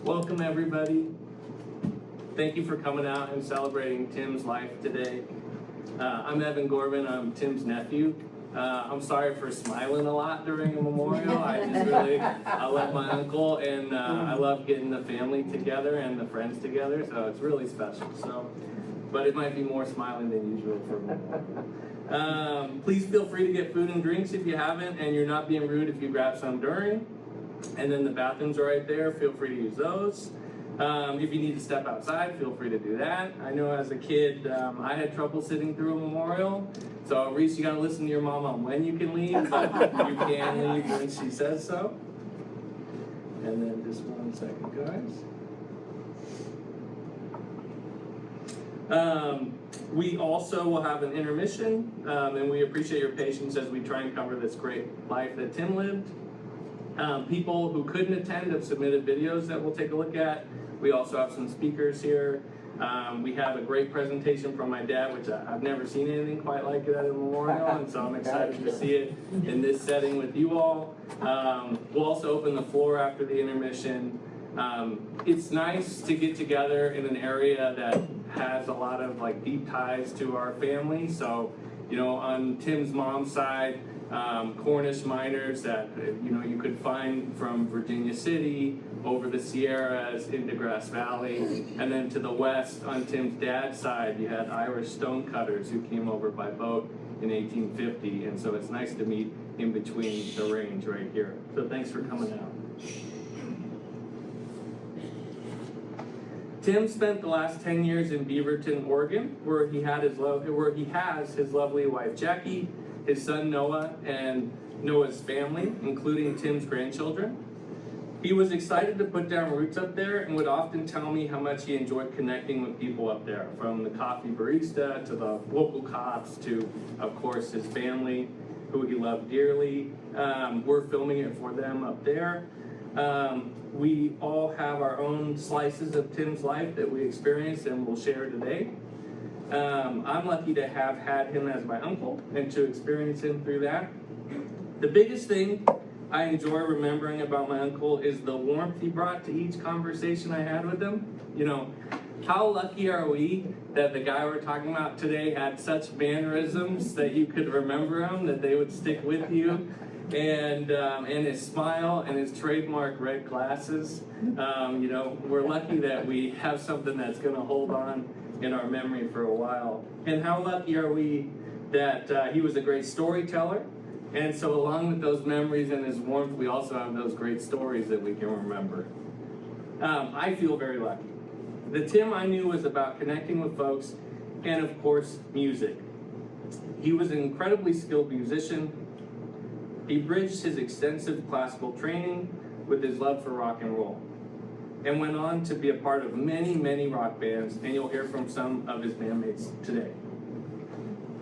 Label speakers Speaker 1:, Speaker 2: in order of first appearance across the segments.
Speaker 1: Welcome, everybody. Thank you for coming out and celebrating Tim's life today. I'm Evan Gorman. I'm Tim's nephew. I'm sorry for smiling a lot during the memorial. I love my uncle, and I love getting the family together and the friends together, so it's really special. But it might be more smiling than usual for me. Please feel free to get food and drinks if you haven't, and you're not being rude if you grab some during. And then the bathrooms are right there. Feel free to use those. If you need to step outside, feel free to do that. I know as a kid, I had trouble sitting through a memorial. So Reese, you gotta listen to your mom on when you can leave, but you can leave when she says so. And then just 1 second, guys. We also will have an intermission, and we appreciate your patience as we try and cover this great life that Tim lived. People who couldn't attend have submitted videos that we'll take a look at. We also have some speakers here. We have a great presentation from my dad, which I've never seen anything quite like it at a memorial, and so I'm excited to see it in this setting with you all. We'll also open the floor after the intermission. It's nice to get together in an area that has a lot of deep ties to our family, so On Tim's mom's side, Cornish miners that you could find from Virginia City over the Sierras into Grass Valley, and then to the west on Tim's dad's side you had Irish stonecutters who came over by boat in 1850, and so it's nice to meet in between the range right here. So thanks for coming out. Tim spent the last 10 years in Beaverton, Oregon, where he has his lovely wife Jackie, his son Noah, and Noah's family, including Tim's grandchildren. He was excited to put down roots up there and would often tell me how much he enjoyed connecting with people up there, from the coffee barista to the local cops to, of course, his family, who he loved dearly. We're filming it for them up there. We all have our own slices of Tim's life that we experienced and will share today. I'm lucky to have had him as my uncle and to experience him through that. The biggest thing I enjoy remembering about my uncle is the warmth he brought to each conversation I had with him. How lucky are we that the guy we're talking about today had such mannerisms that you could remember him, that they would stick with you, and his smile and his trademark red glasses. We're lucky that we have something that's going to hold on in our memory for a while. And how lucky are we that he was a great storyteller, and so along with those memories and his warmth, we also have those great stories that we can remember. I feel very lucky. The Tim I knew was about connecting with folks and, of course, music. He was an incredibly skilled musician. He bridged his extensive classical training with his love for rock and roll, and went on to be a part of many, many rock bands, and you'll hear from some of his bandmates today.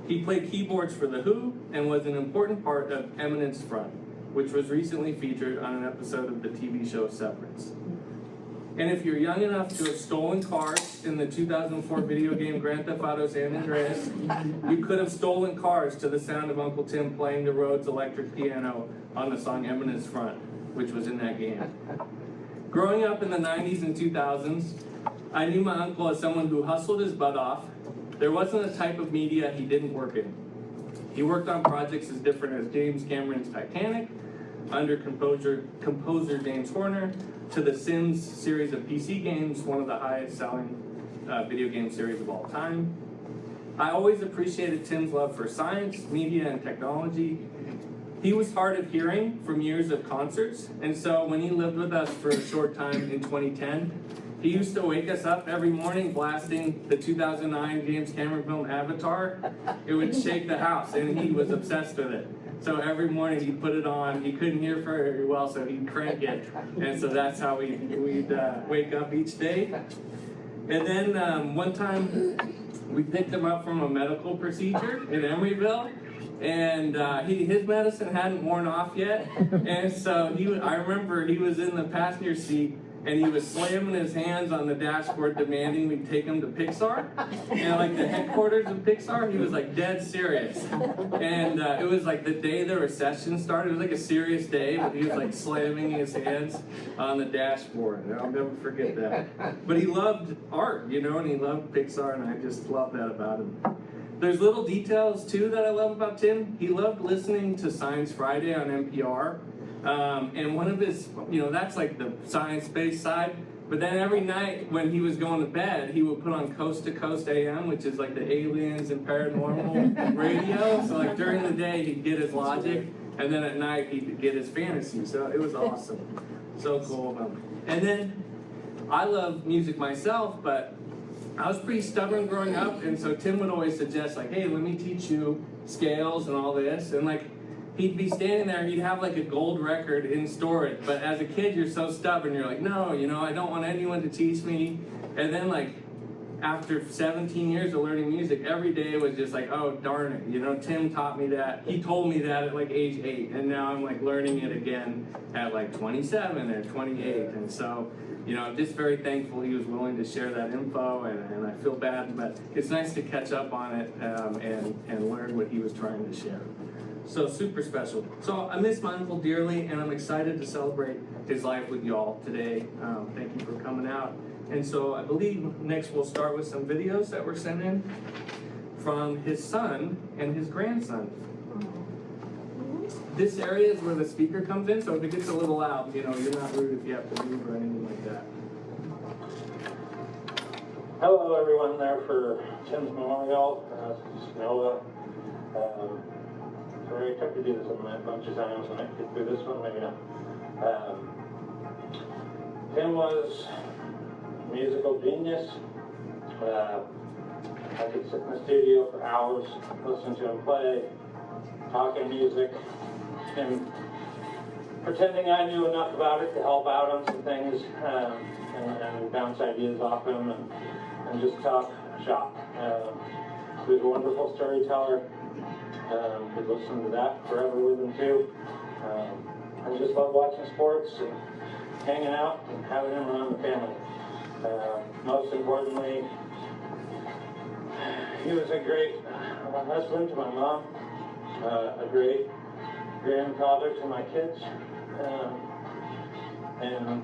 Speaker 1: He played keyboards for The Who and was an important part of Eminence Front, which was recently featured on an episode of the TV show Severance. And if you're young enough to have stolen cars in the 2004 video game Grand Theft Auto San Andreas, you could have stolen cars to the sound of Uncle Tim playing the Rhodes electric piano on the song Eminence Front, which was in that game. Growing up in the 90s and 2000s, I knew my uncle as someone who hustled his butt off. There wasn't a type of media he didn't work in. He worked on projects as different as James Cameron's Titanic, under composer James Horner, to the Sims series of PC games, one of the highest selling video game series of all time. I always appreciated Tim's love for science, media, and technology. He was hard of hearing from years of concerts, and so when he lived with us for a short time in 2010, he used to wake us up every morning blasting the 2009 James Cameron film Avatar. It would shake the house, and he was obsessed with it. So every morning he'd put it on. He couldn't hear very well, so he'd crank it. And so that's how we'd wake up each day. And then one time we picked him up from a medical procedure in Emeryville, and his medicine hadn't worn off yet. And so I remember he was in the passenger seat, and he was slamming his hands on the dashboard demanding we take him to Pixar. And like the headquarters of Pixar, he was like dead serious. And it was like the day the recession started. It was like a serious day, but he was like slamming his hands on the dashboard. And I'll never forget that. But he loved art, and he loved Pixar, and I just love that about him. There's little details too that I love about Tim. He loved listening to Science Friday on NPR. And one of his, that's like the science-based side. But then every night when he was going to bed, he would put on Coast to Coast AM, which is like the aliens and paranormal radio. So like during the day, he'd get his logic, and then at night he'd get his fantasy. So it was awesome. So cool of him. And then I love music myself, but I was pretty stubborn growing up, and so Tim would always suggest like, hey, let me teach you scales and all this. And like, he'd be standing there, he'd have like a gold record in storage, but as a kid you're so stubborn, you're like, no, I don't want anyone to teach me. And then like after 17 years of learning music, every day was just like, oh darn it, Tim taught me that. He told me that at like age 8, and now I'm like learning it again at like 27 or 28. And so I'm just very thankful he was willing to share that info, and I feel bad, but it's nice to catch up on it and learn what he was trying to share. So super special. So I miss my uncle dearly, and I'm excited to celebrate his life with y'all today. Thank you for coming out. And so I believe next we'll start with some videos that were sent in. from his son and his grandson. This area is where the speaker comes in, so if it gets a little loud, you're not rude if you have to move or anything like that.
Speaker 2: Hello, everyone there for Tim's Memorial. This is Noah. Sorry, I tried to do this a bunch of times when I get through this one, maybe not. Tim was a musical genius. I could sit in the studio for hours, listen to him play, talking music, and pretending I knew enough about it to help out on some things, and bounce ideas off him, and just talk shop. He was a wonderful storyteller. Could listen to that forever with him too. I just love watching sports and hanging out and having him around the family. Most importantly, he was a great husband to my mom, a great grandfather to my kids, and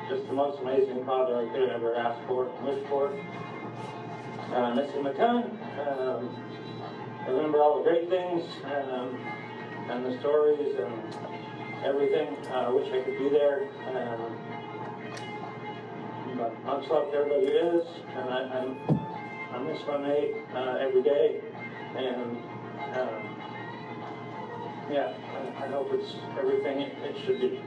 Speaker 2: just the most amazing father I could ever ask for and wish for. I miss him a ton. I remember all the great things and the stories and everything. I wish I could be there. But much love to everybody who is, and I miss my mate every day. And yeah, I hope it's everything it should be.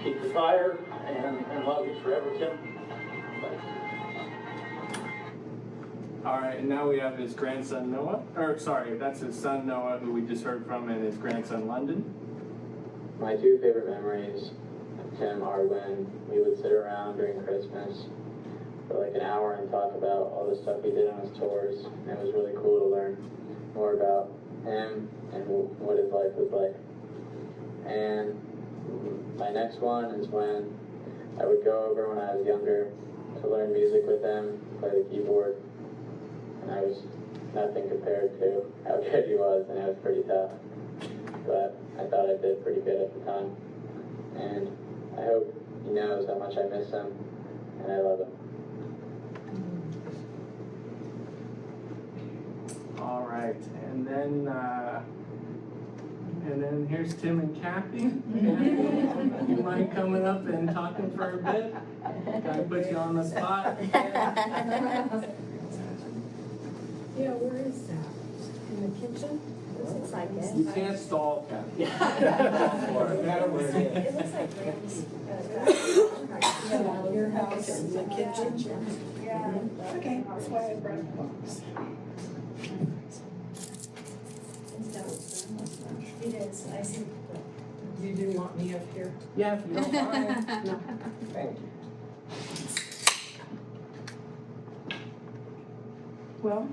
Speaker 2: Keep the fire and love you forever, Tim. Bye.
Speaker 1: All right, and now we have his grandson Noah, that's his son Noah, who we just heard from, and his grandson London.
Speaker 3: My two favorite memories of Tim are when we would sit around during Christmas for like an hour and talk about all the stuff he did on his tours, and it was really cool to learn more about him and what his life was like. And my next one is when I would go over when I was younger to learn music with him, play the keyboard. And I was nothing compared to how good he was, and it was pretty tough. But I thought I did pretty good at the time. And I hope he knows how much I miss him, and I love him.
Speaker 1: All right, and then here's Tim and Kathy. You mind coming up and talking for a bit? Can I put you on the spot?
Speaker 4: Yeah, where is that? In the kitchen? This looks like it.
Speaker 1: You can't stall, Kathy.
Speaker 4: It looks like Graham's. Your house in the kitchen? Yeah. Okay, that's why I brought the box. It is, I see. You do want me up here?
Speaker 1: Yeah, if you don't mind.
Speaker 4: No. Thank you.
Speaker 5: Well,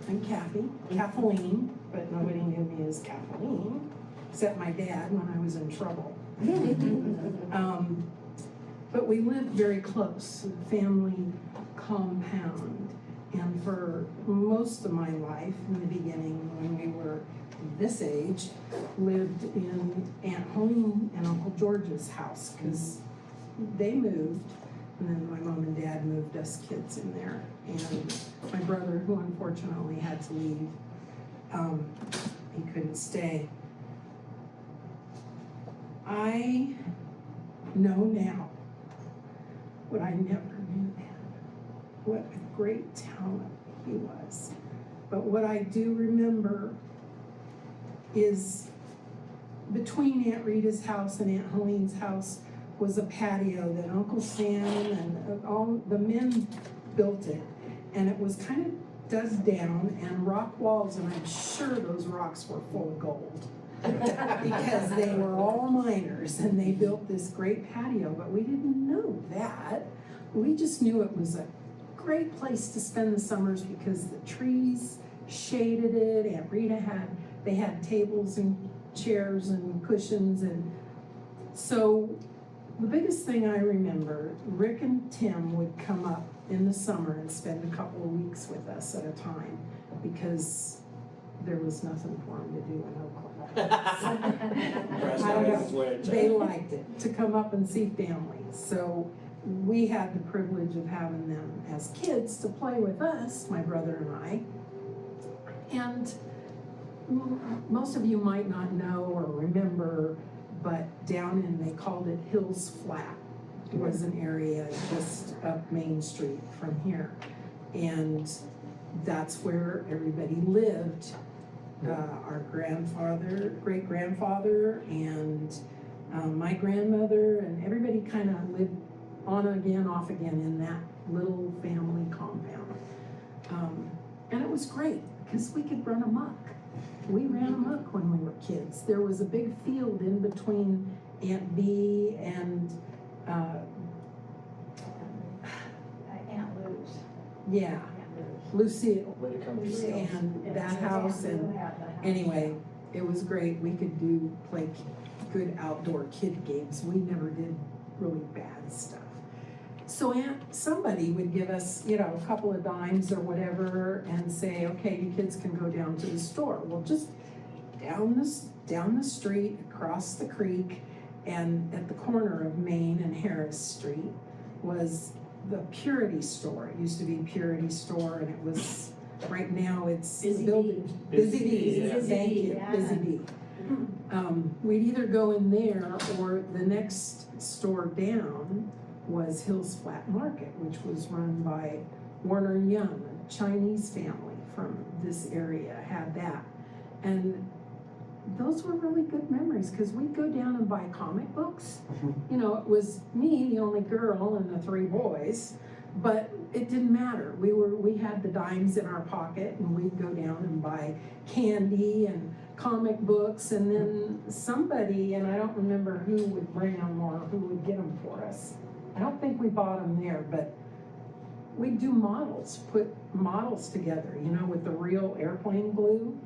Speaker 5: I'm Kathy, Kathleen, but nobody knew me as Kathleen, except my dad when I was in trouble. But we lived very close, family compound. And for most of my life, in the beginning, when we were this age, lived in Aunt Helene and Uncle George's house, because they moved. And then my mom and dad moved us kids in there. And my brother, who unfortunately had to leave, he couldn't stay. I know now what I never knew then. What a great talent he was. But what I do remember is between Aunt Rita's house and Aunt Helene's house was a patio that Uncle Sam and all the men built it. And it was kind of dug down and rock walls, and I'm sure those rocks were full of gold. Because they were all miners and they built this great patio, but we didn't know that. We just knew it was a great place to spend the summers because the trees shaded it. Aunt Rita they had tables and chairs and cushions, and so the biggest thing I remember, Rick and Tim would come up in the summer and spend a couple of weeks with us at a time because there was nothing for them to do in Oklahoma. I don't know, they liked it, to come up and see families. So we had the privilege of having them as kids to play with us, my brother and I. And most of you might not know or remember, but down in, they called it Hills Flat. It was an area just up Main Street from here. And that's where everybody lived. Our grandfather, great-grandfather, and my grandmother, and everybody kind of lived on again, off again in that little family compound. And it was great, because we could run amok. We ran amok when we were kids. There was a big field in between Aunt Bee and,
Speaker 4: Aunt Lou's.
Speaker 5: yeah, Lucille.
Speaker 1: When it comes to
Speaker 5: And that house, and anyway, it was great. We could play good outdoor kid games. We never did really bad stuff. So somebody would give us, a couple of dimes or whatever and say, okay, you kids can go down to the store. Well, just down the street, across the creek, and at the corner of Main and Harris Street was the Purity store. It used to be Purity store, and it was, right now it's the
Speaker 4: Busy
Speaker 5: building.
Speaker 1: Bee.
Speaker 5: Busy Bee,
Speaker 1: Yeah.
Speaker 5: thank you,
Speaker 4: Yeah.
Speaker 5: Busy Bee. We'd either go in there, or the next store down was Hills Flat Market, which was run by Warner Young, a Chinese family from this area had that. And those were really good memories, because we'd go down and buy comic books. It was me, the only girl, and the 3 boys, but it didn't matter. We had the dimes in our pocket, and we'd go down and buy candy and comic books, and then somebody, and I don't remember who would bring them or who would get them for us. I don't think we bought them there, but we'd do models, put models together, with the real airplane glue.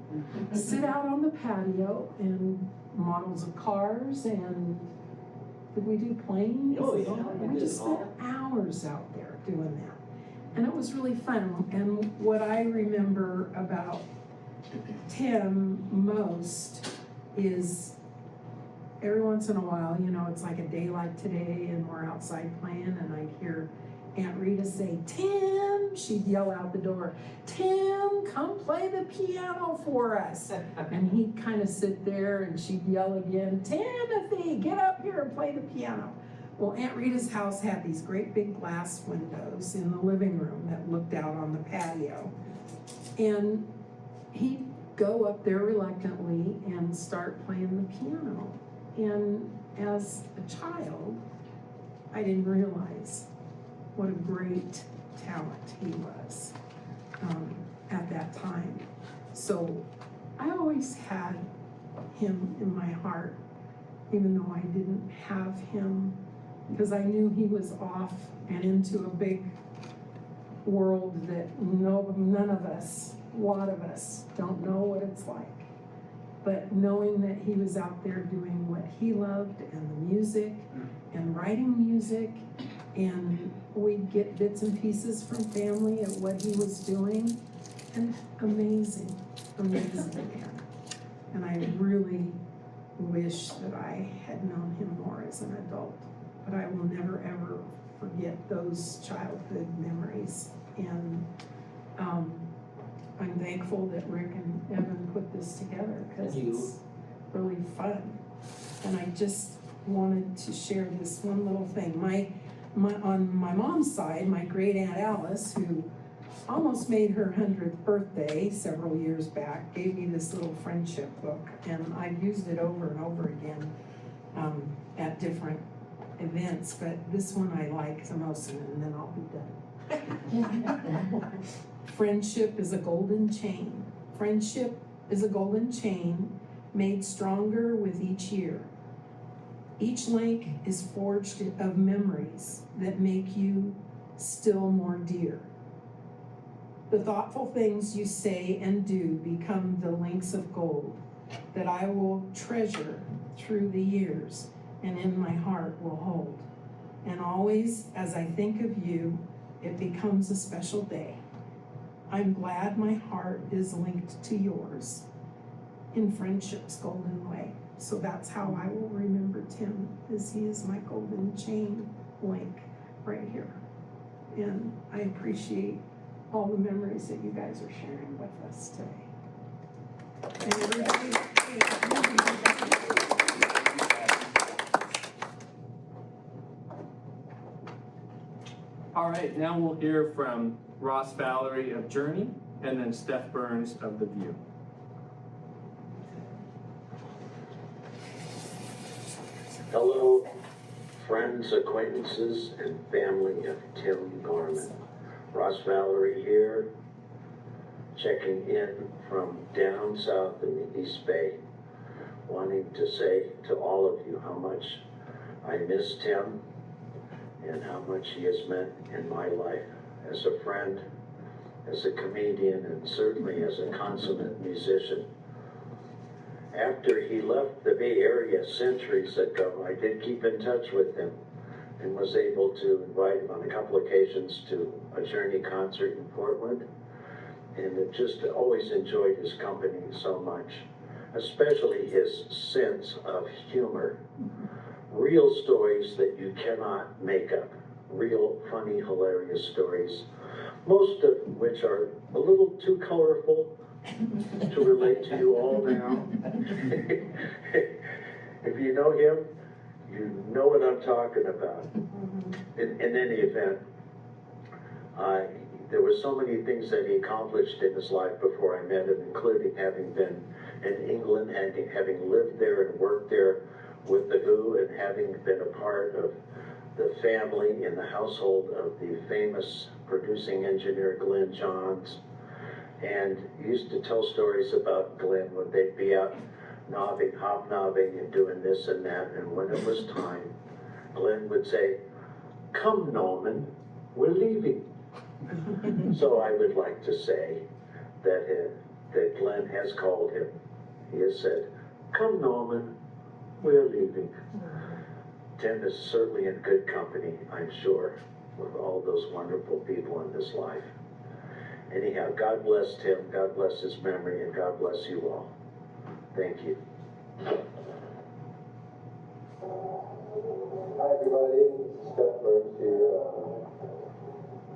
Speaker 5: Sit out on the patio and models of cars, and did we do planes?
Speaker 1: Oh, yeah, we
Speaker 5: We
Speaker 1: did
Speaker 5: just
Speaker 1: it all.
Speaker 5: spent hours out there doing that. And it was really fun. And what I remember about Tim most is every once in a while, it's like a day like today, and we're outside playing, and I'd hear Aunt Rita say, Tim, she'd yell out the door, Tim, come play the piano for us. And he'd kind of sit there, and she'd yell again, Timothy, get up here and play the piano. Well, Aunt Rita's house had these great big glass windows in the living room that looked out on the patio. And he'd go up there reluctantly and start playing the piano. And as a child, I didn't realize what a great talent he was at that time. So I always had him in my heart, even though I didn't have him, because I knew he was off and into a big world that none of us, a lot of us, don't know what it's like. But knowing that he was out there doing what he loved, and the music, and writing music, and we'd get bits and pieces from family of what he was doing, and amazing man. And I really wish that I had known him more as an adult, but I will never ever forget those childhood memories. And I'm thankful that Rick and Evan put this together, because
Speaker 1: Thank you.
Speaker 5: it's really fun. And I just wanted to share this one little thing. On my mom's side, my great aunt Alice, who almost made her 100th birthday several years back, gave me this little friendship book, and I've used it over and over again at different events, but this one I like the most, and then I'll be done. Friendship is a golden chain. Friendship is a golden chain made stronger with each year. Each link is forged of memories that make you still more dear. The thoughtful things you say and do become the links of gold that I will treasure through the years and in my heart will hold. And always, as I think of you, it becomes a special day. I'm glad my heart is linked to yours in friendship's golden way. So that's how I will remember Tim, as he is my golden chain link right here. And I appreciate all the memories that you guys are sharing with us today. And everybody,
Speaker 1: All right, now we'll hear from Ross Valerie of Journey and then Steph Burns of The View.
Speaker 6: Hello, friends, acquaintances, and family of Tim Gorman. Ross Valerie here, checking in from down south in the East Bay, wanting to say to all of you how much I miss Tim and how much he has meant in my life as a friend, as a comedian, and certainly as a consummate musician. After he left the Bay Area centuries ago, I did keep in touch with him and was able to invite him on a couple occasions to a Journey concert in Portland. And have just always enjoyed his company so much, especially his sense of humor. Real stories that you cannot make up. Real funny, hilarious stories, most of which are a little too colorful to relate to you all now. If you know him, you know what I'm talking about. In any event, there were so many things that he accomplished in his life before I met him, including having been in England and having lived there and worked there with the Who and having been a part of the family in the household of the famous producing engineer Glenn Johns. And used to tell stories about Glenn when they'd be out hobnobbing and doing this and that. And when it was time, Glenn would say, "Come, Norman, we're leaving." So I would like to say that Glenn has called him. He has said, "Come, Norman, we're leaving." Tim is certainly in good company, I'm sure, with all those wonderful people in his life. Anyhow, God bless Tim, God bless his memory, and God bless you all. Thank you.
Speaker 7: Hi everybody, Steph Burns here.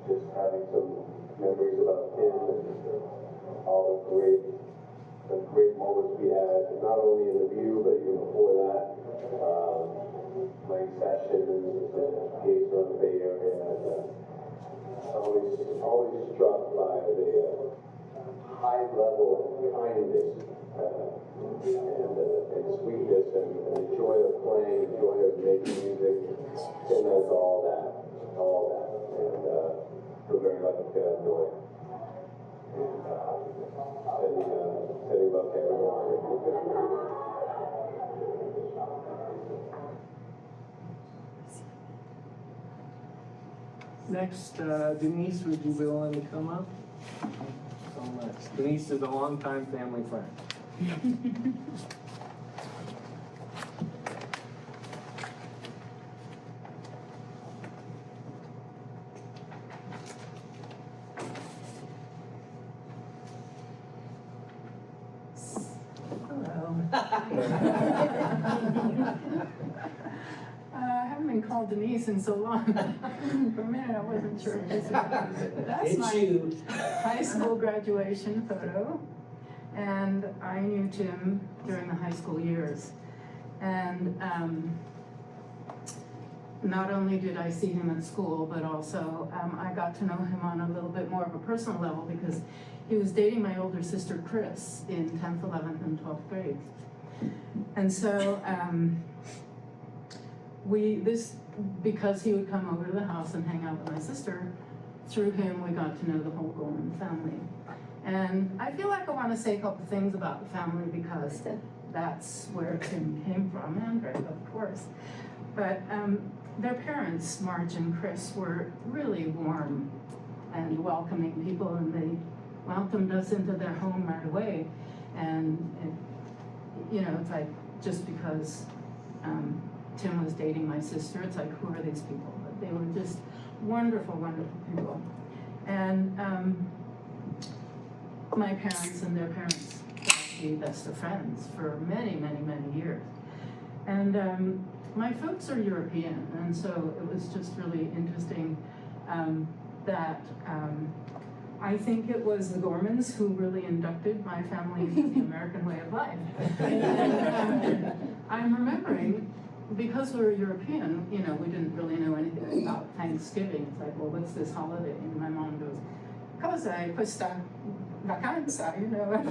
Speaker 7: Just having some memories about Tim and all the great moments we had, not only in the View, but even before that. Playing sessions and gigs around the Bay Area. And, always struck by the high level of kindness and sweetness and the joy of playing, the joy of making music. Tim has all that. And feel very lucky to have Noah. And sending love to everyone.
Speaker 1: Next, Denise, would you be willing to come up? So much. Denise is a longtime family friend.
Speaker 4: I haven't been called Denise in so long. For a minute, I wasn't sure if this was, that's my high school graduation photo. And I knew Tim during the high school years. And not only did I see him at school, but also I got to know him on a little bit more of a personal level because he was dating my older sister, Chris, in 10th, 11th, and 12th grade. And so because he would come over to the house and hang out with my sister, through him we got to know the whole Gorman family. And I feel like I want to say a couple things about the family because that's where Tim came from, and Greg, of course. But their parents, Marge and Chris, were really warm and welcoming people, and they welcomed us into their home right away. And it's like, just because Tim was dating my sister, it's like, who are these people? But they were just wonderful, wonderful people. And my parents and their parents got to be best of friends for many, many, many years. And my folks are European, and so it was just really interesting that I think it was the Gormans who really inducted my family into the American way of life. And, I'm remembering, because we were European, you know, we didn't really know anything about Thanksgiving. It's like, well, what's this holiday? And my mom goes, "Cos'è questa vacanza?" You know,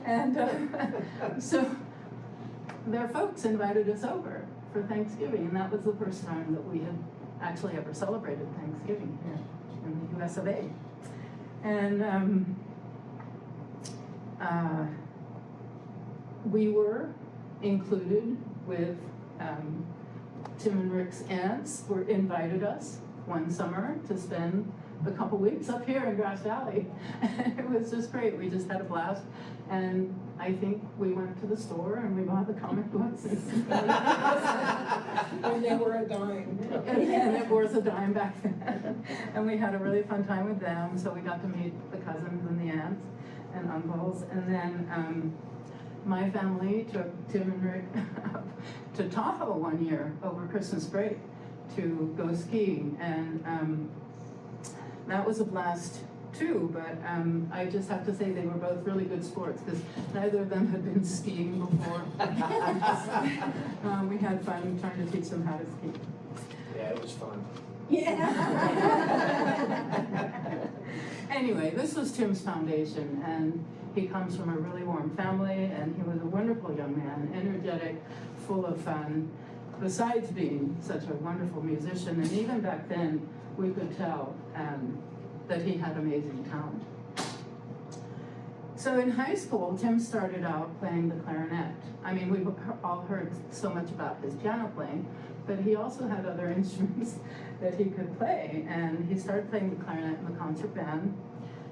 Speaker 4: and so their folks invited us over for Thanksgiving, and that was the first time that we had actually ever celebrated Thanksgiving here in the US of A. And we were included with Tim and Rick's aunts were invited us one summer to spend a couple weeks up here in Grass Valley. It was just great. We just had a blast. And I think we went to the store and we bought the comic books.
Speaker 5: When they were a dime.
Speaker 4: And it was a dime back then. And we had a really fun time with them. So we got to meet the cousins and the aunts and uncles. And then my family took Tim and Rick up to Tahoe one year over Christmas break to go skiing. And that was a blast too, but I just have to say they were both really good sports because neither of them had been skiing before. We had fun trying to teach them how to ski.
Speaker 8: Yeah, it was fun.
Speaker 5: Yeah.
Speaker 4: Anyway, this was Tim's foundation, and he comes from a really warm family, and he was a wonderful young man, energetic, full of fun, besides being such a wonderful musician. And even back then, we could tell that he had amazing talent. So in high school, Tim started out playing the clarinet. I mean, we've all heard so much about his piano playing, but he also had other instruments that he could play. And he started playing the clarinet in the concert band.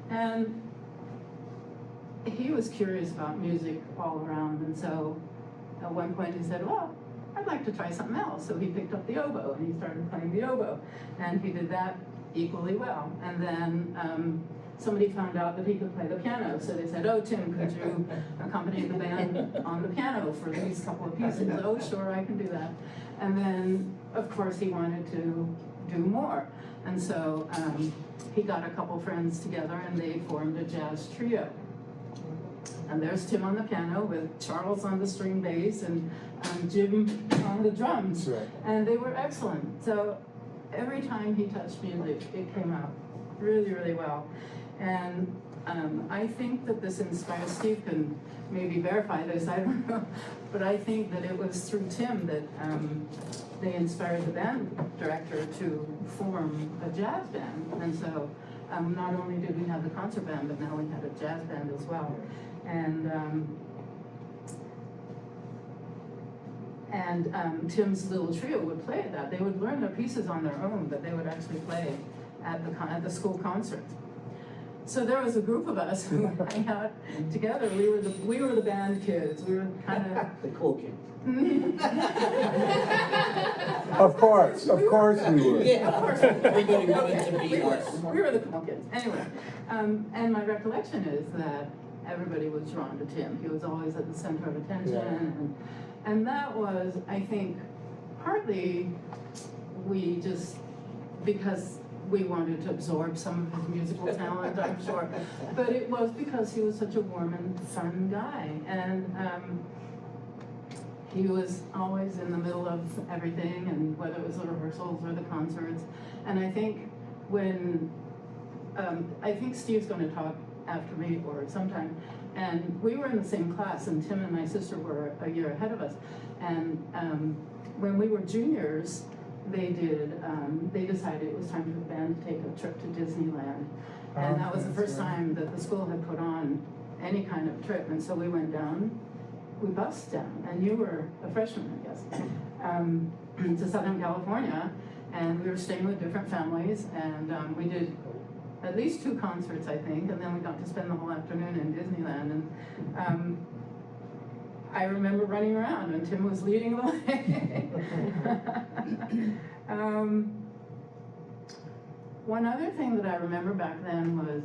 Speaker 4: And he was curious about music all around. And so at one point he said, well, I'd like to try something else. So he picked up the oboe and he started playing the oboe. And he did that equally well. And then somebody found out that he could play the piano, so they said, oh, Tim, could you accompany the band on the piano for these couple of pieces? Oh, sure, I can do that. And then, of course, he wanted to do more. And so he got a couple friends together and they formed a jazz trio. And there's Tim on the piano with Charles on the string bass and Jim on the drums.
Speaker 8: That's right.
Speaker 4: And they were excellent. So every time he touched music, it came out really, really well. And I think that this inspired, Steve can maybe verify this, I don't know, but I think that it was through Tim that they inspired the band director to form a jazz band. And so not only did we have the concert band, but now we had a jazz band as well. And Tim's little trio would play at that. They would learn their pieces on their own, but they would actually play at the school concerts. So there was a group of us who hang out together. We were the band kids. We were kind of
Speaker 8: The cool kids.
Speaker 9: Of course we would.
Speaker 4: Yeah, of course.
Speaker 8: Everybody wanted to be us.
Speaker 4: We were the cool kids. Anyway, and my recollection is that everybody was drawn to Tim. He was always at the center of attention, and that was, I think, partly because we wanted to absorb some of his musical talent, I'm sure. But it was because he was such a warm and fun guy. And he was always in the middle of everything, and whether it was the rehearsals or the concerts. And I think I think Steve's going to talk after me or sometime. And we were in the same class, and Tim and my sister were a year ahead of us. And when we were juniors, they decided it was time for the band to take a trip to Disneyland. And that was the first time that the school had put on any kind of trip. And so we went down, we bused down, and you were a freshman, I guess, to Southern California. And we were staying with different families, and we did at least 2 concerts, I think, and then we got to spend the whole afternoon in Disneyland. And I remember running around, and Tim was leading the way. One other thing that I remember back then was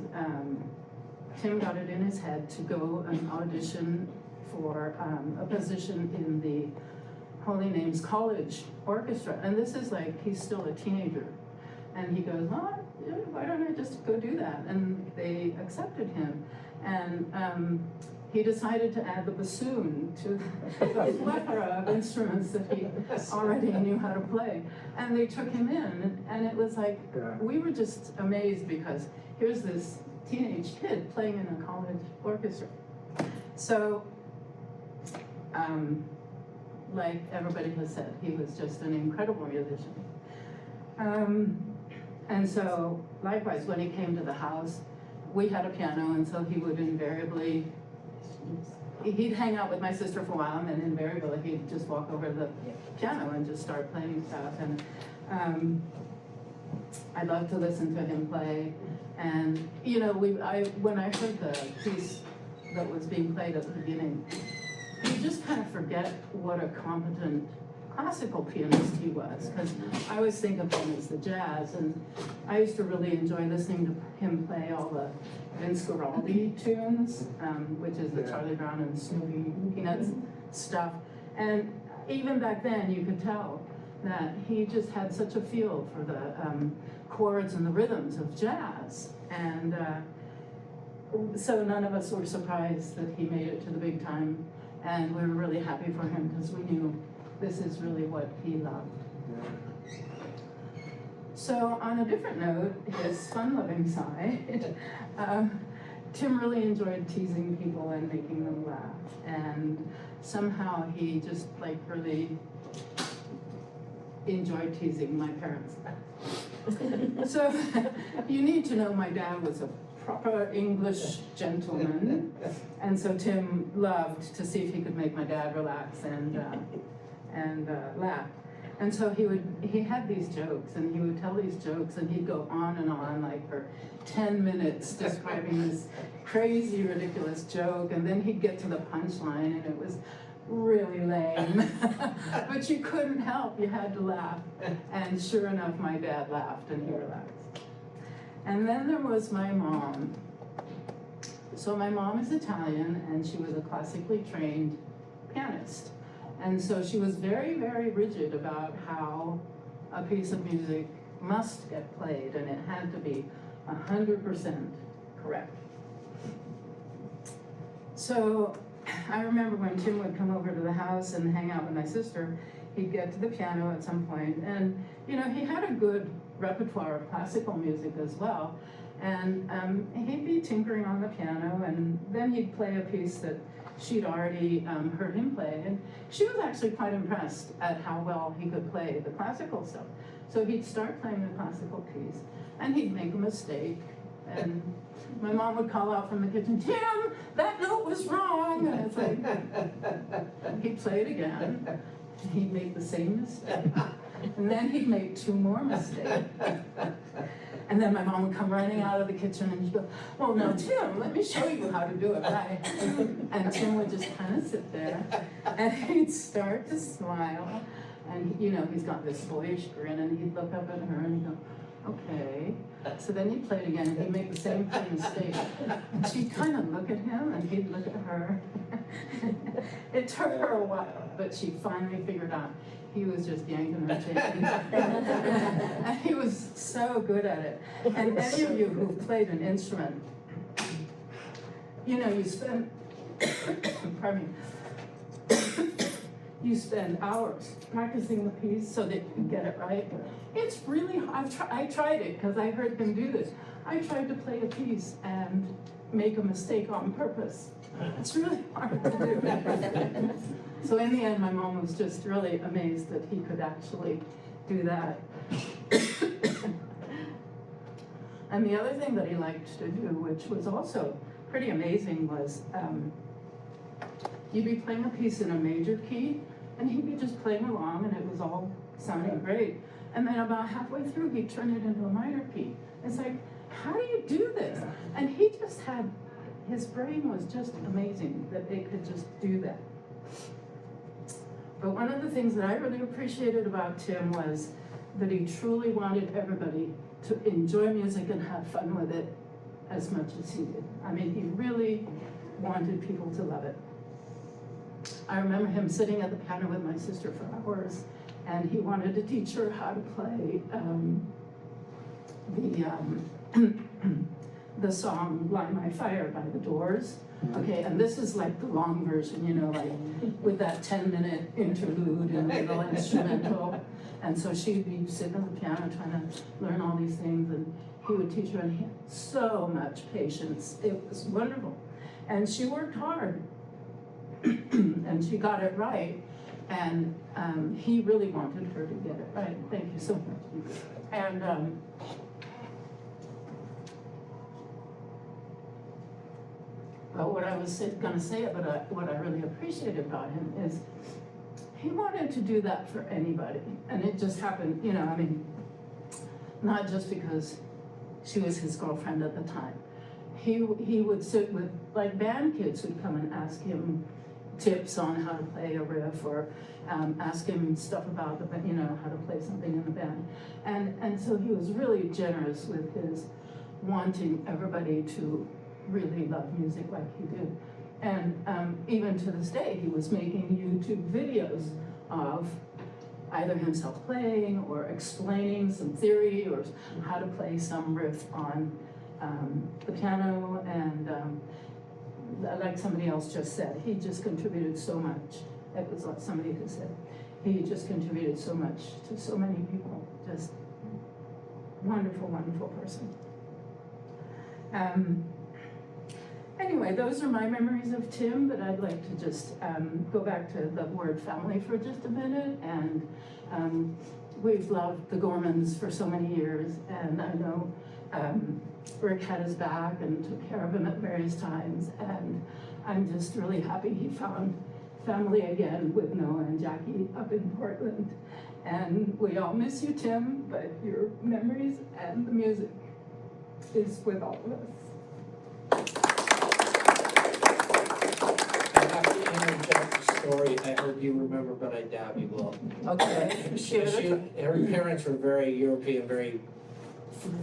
Speaker 4: Tim got it in his head to go and audition for a position in the Holy Name's college orchestra. And this is like, he's still a teenager. And he goes, oh, yeah, why don't I just go do that? And they accepted him. And he decided to add the bassoon to the plethora of instruments that he already knew how to play. And they took him in, and it was like, we were just amazed because here's this teenage kid playing in a college orchestra. So, like everybody has said, he was just an incredible musician. And so, likewise, when he came to the house, we had a piano, and so he would invariably, he'd hang out with my sister for a while, and then invariably he'd just walk over to the piano and just start playing stuff. And I loved to listen to him play. And you know, when I heard the piece that was being played at the beginning, you just kind of forget what a competent classical pianist he was, because I always think of him as the jazz, and I used to really enjoy listening to him play all the Vince Guaraldi tunes, which is the Charlie Brown and Snoopy Peanuts stuff. And even back then, you could tell that he just had such a feel for the chords and the rhythms of jazz. And so none of us were surprised that he made it to the big time, and we were really happy for him because we knew this is really what he loved. So on a different note, his fun-loving side, Tim really enjoyed teasing people and making them laugh. And somehow he just like really enjoyed teasing my parents. So you need to know my dad was a proper English gentleman. And so Tim loved to see if he could make my dad relax and laugh. And so he had these jokes, and he would tell these jokes, and he'd go on and on like for 10 minutes describing this crazy, ridiculous joke, and then he'd get to the punchline, and it was really lame. But you couldn't help, you had to laugh. And sure enough, my dad laughed and he relaxed. And then there was my mom. So my mom is Italian, and she was a classically trained pianist. And so she was very, very rigid about how a piece of music must get played, and it had to be 100% correct. So I remember when Tim would come over to the house and hang out with my sister, he'd get to the piano at some point, and you know, he had a good repertoire of classical music as well. And he'd be tinkering on the piano, and then he'd play a piece that she'd already heard him play, and she was actually quite impressed at how well he could play the classical stuff. So he'd start playing the classical piece, and he'd make a mistake, and my mom would call out from the kitchen, "Tim, that note was wrong!" And it's like, he'd play it again, and he'd make the same mistake, and then he'd make 2 more mistakes. And then my mom would come running out of the kitchen and she'd go, "Well, now, Tim, let me show you how to do it right." And Tim would just kind of sit there, and he'd start to smile. And, you know, he's got this boyish grin, and he'd look up at her and he'd go, "Okay." So then he'd play it again, and he'd make the same kind of mistake. And she'd kind of look at him, and he'd look at her. It took her a while, but she finally figured out he was just yanking her chain. And he was so good at it. And any of you who've played an instrument, you know, you spend, pardon me, you spend hours practicing the piece so that you can get it right. It's really hard. I tried it because I heard him do this. I tried to play a piece and make a mistake on purpose. It's really hard to do. So in the end, my mom was just really amazed that he could actually do that. And the other thing that he liked to do, which was also pretty amazing, was you'd be playing a piece in a major key, and he'd be just playing along, and it was all sounding great. And then about halfway through, he'd turn it into a minor key. It's like, how do you do this? And he just had, his brain was just amazing that it could just do that. But one of the things that I really appreciated about Tim was that he truly wanted everybody to enjoy music and have fun with it as much as he did. I mean, he really wanted people to love it. I remember him sitting at the piano with my sister for hours, and he wanted to teach her how to play the song Light My Fire by the Doors. Okay, and this is like the long version, you know, like with that 10-minute interlude and little instrumental. And so she'd be sitting at the piano trying to learn all these things, and he would teach her, and he had so much patience. It was wonderful. And she worked hard, and she got it right. And he really wanted her to get it right. Thank you so much. And but what I was gonna say, but what I really appreciated about him is he wanted to do that for anybody. And it just happened, you know, I mean, not just because she was his girlfriend at the time. He would sit with, like, band kids who'd come and ask him tips on how to play a riff, or ask him stuff about the, you know, how to play something in the band. And so he was really generous with his wanting everybody to really love music like he did. And even to this day, he was making YouTube videos of either himself playing or explaining some theory or how to play some riff on the piano. And like somebody else just said, he just contributed so much. It was like somebody who said, he just contributed so much to so many people. Just wonderful, wonderful person. Anyway, those are my memories of Tim, but I'd like to just go back to the word family for just a minute. And we've loved the Gormans for so many years, and I know Rick had his back and took care of him at various times, and I'm just really happy he found family again with Noah and Jackie up in Portland. And we all miss you, Tim, but your memories and the music is with all of us.
Speaker 8: I have to interject a story I hope you remember, but I doubt you will.
Speaker 4: Okay.
Speaker 8: Her parents were very European, very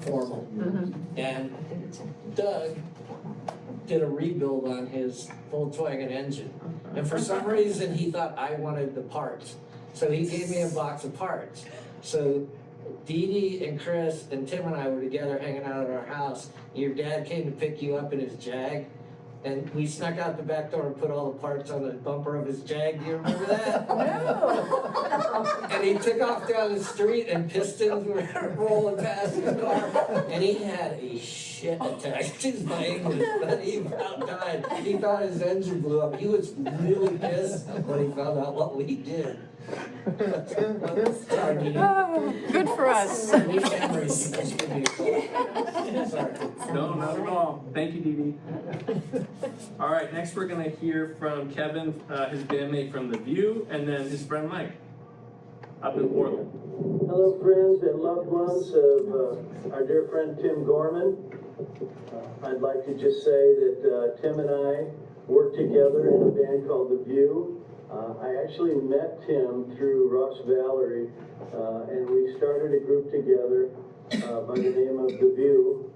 Speaker 8: formal.
Speaker 4: Mhm.
Speaker 8: And Doug did a rebuild on his Volkswagen engine. And for some reason, he thought I wanted the parts. So he gave me a box of parts. So Dee Dee and Chris and Tim and I were together hanging out at our house. Your dad came to pick you up in his Jag. And we snuck out the back door and put all the parts on the bumper of his Jag. Do you remember that?
Speaker 4: No.
Speaker 8: And he took off down the street and pistons were rolling past the car. And he had a shit attack. Excuse my English, but he about died. He thought his engine blew up. He was really pissed when he found out what we did. Sorry, Dee Dee.
Speaker 4: Oh, good for us.
Speaker 8: New memories. Just give me a call. Sorry.
Speaker 1: No, not at all. Thank you, Dee Dee. All right, next we're gonna hear from Kevin, his bandmate from The View, and then his friend Mike, up in Portland.
Speaker 7: Hello, friends and loved ones of our dear friend Tim Gorman. I'd like to just say that Tim and I worked together in a band called The View. I actually met Tim through Ross Valerie, and we started a group together by the name of The View.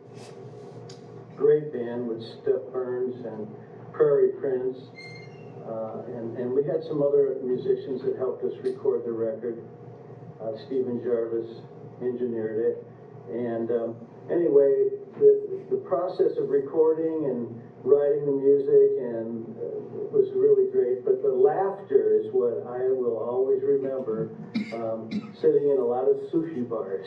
Speaker 7: Great band with Steph Burns and Prairie Prince, and we had some other musicians that helped us record the record. Stephen Jarvis engineered it, and anyway, the process of recording and writing the music and was really great, but the laughter is what I will always remember, sitting in a lot of sushi bars,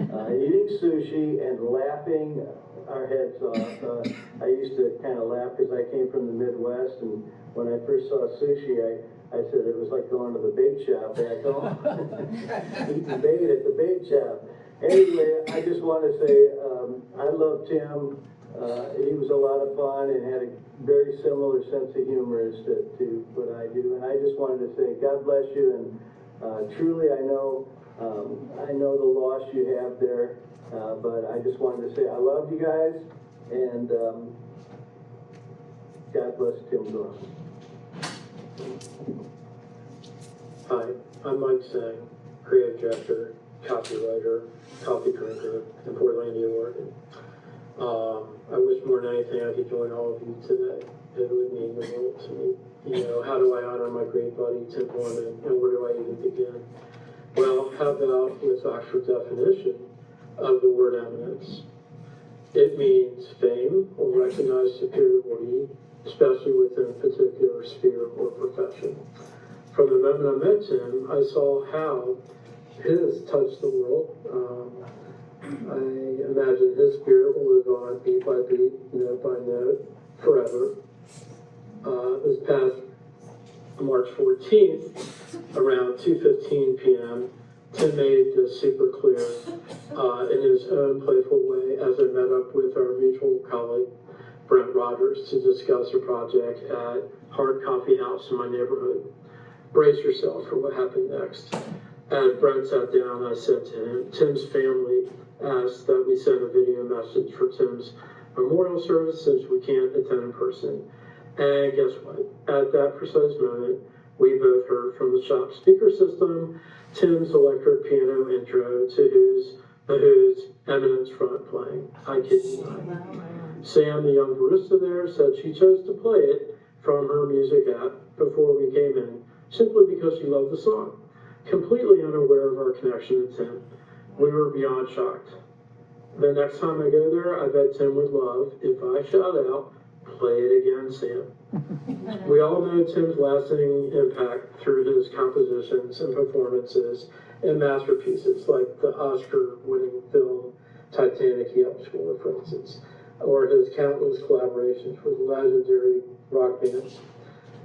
Speaker 7: eating sushi and laughing our heads off. I used to kind of laugh because I came from the Midwest, and when I first saw sushi, I said it was like going to the bait shop back home, eating bait at the bait shop. Anyway, I just want to say I love Tim. He was a lot of fun and had a very similar sense of humor as to what I do. And I just wanted to say, God bless you. And truly, I know the loss you have there. But I just wanted to say, I love you guys. And God bless Tim Gorman.
Speaker 10: Hi, I'm Mike Sang, creative director, copywriter, coffee drinker in Portland, New Oregon. I wish more than anything I could join all of you today. It would mean the world to me. how do I honor my great buddy, Tim Gorman, and where do I even begin? Well, how about with Oxford definition of the word eminence? It means fame or recognized superiority, especially within a particular sphere or profession. From the moment I met Tim, I saw how his touched the world. I imagine his spirit will live on beat by beat, note by note, forever. This past March 14th, around 2:15 p.m., Tim made this super clear in his own playful way as I met up with our mutual colleague, Brent Rogers, to discuss a project at Hard Coffee House in my neighborhood. Brace yourself for what happened next. As Brent sat down, I said to him, Tim's family asked that we send a video message for Tim's memorial service since we can't attend in person. And guess what? At that precise moment, we both heard from the shop speaker system Tim's electric piano intro to the Who's Eminence Front playing. I kid you not. Sam, the young barista there, said she chose to play it from her music app before we came in, simply because she loved the song. Completely unaware of our connection to Tim. We were beyond shocked. The next time I go there, I bet Tim would love if I shout out, "Play it again, Sam." We all know Tim's lasting impact through his compositions and performances and masterpieces like the Oscar-winning film Titanic he helped score, for instance, or his countless collaborations with legendary rock bands.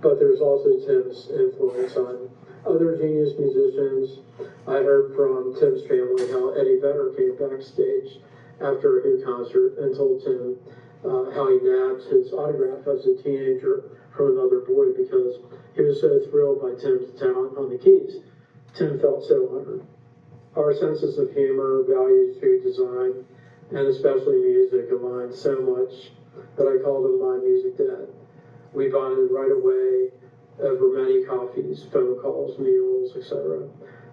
Speaker 10: But there's also Tim's influence on other genius musicians. I heard from Tim's family how Eddie Vedder came backstage after a Who concert and told Tim how he nabbed his autograph as a teenager from another boy because he was so thrilled by Tim's talent on the keys. Tim felt so honored. Our senses of humor, values, food design, and especially music aligned so much that I called him my music dad. We bonded right away over many coffees, phone calls, meals, etc.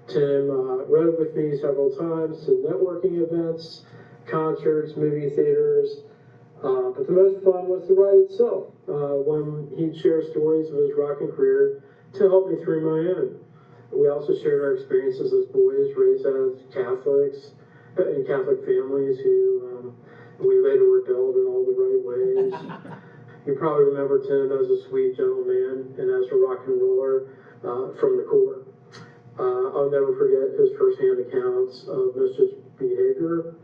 Speaker 10: Tim rode with me several times to networking events, concerts, movie theaters, but the most fun was the ride itself, when he'd share stories of his rocking career to help me through my own. We also shared our experiences as boys raised as Catholics, in Catholic families who we later rebelled in all the right ways. You probably remember Tim as a sweet gentleman and as a rock and roller from the core. I'll never forget his firsthand accounts of mischievous behavior,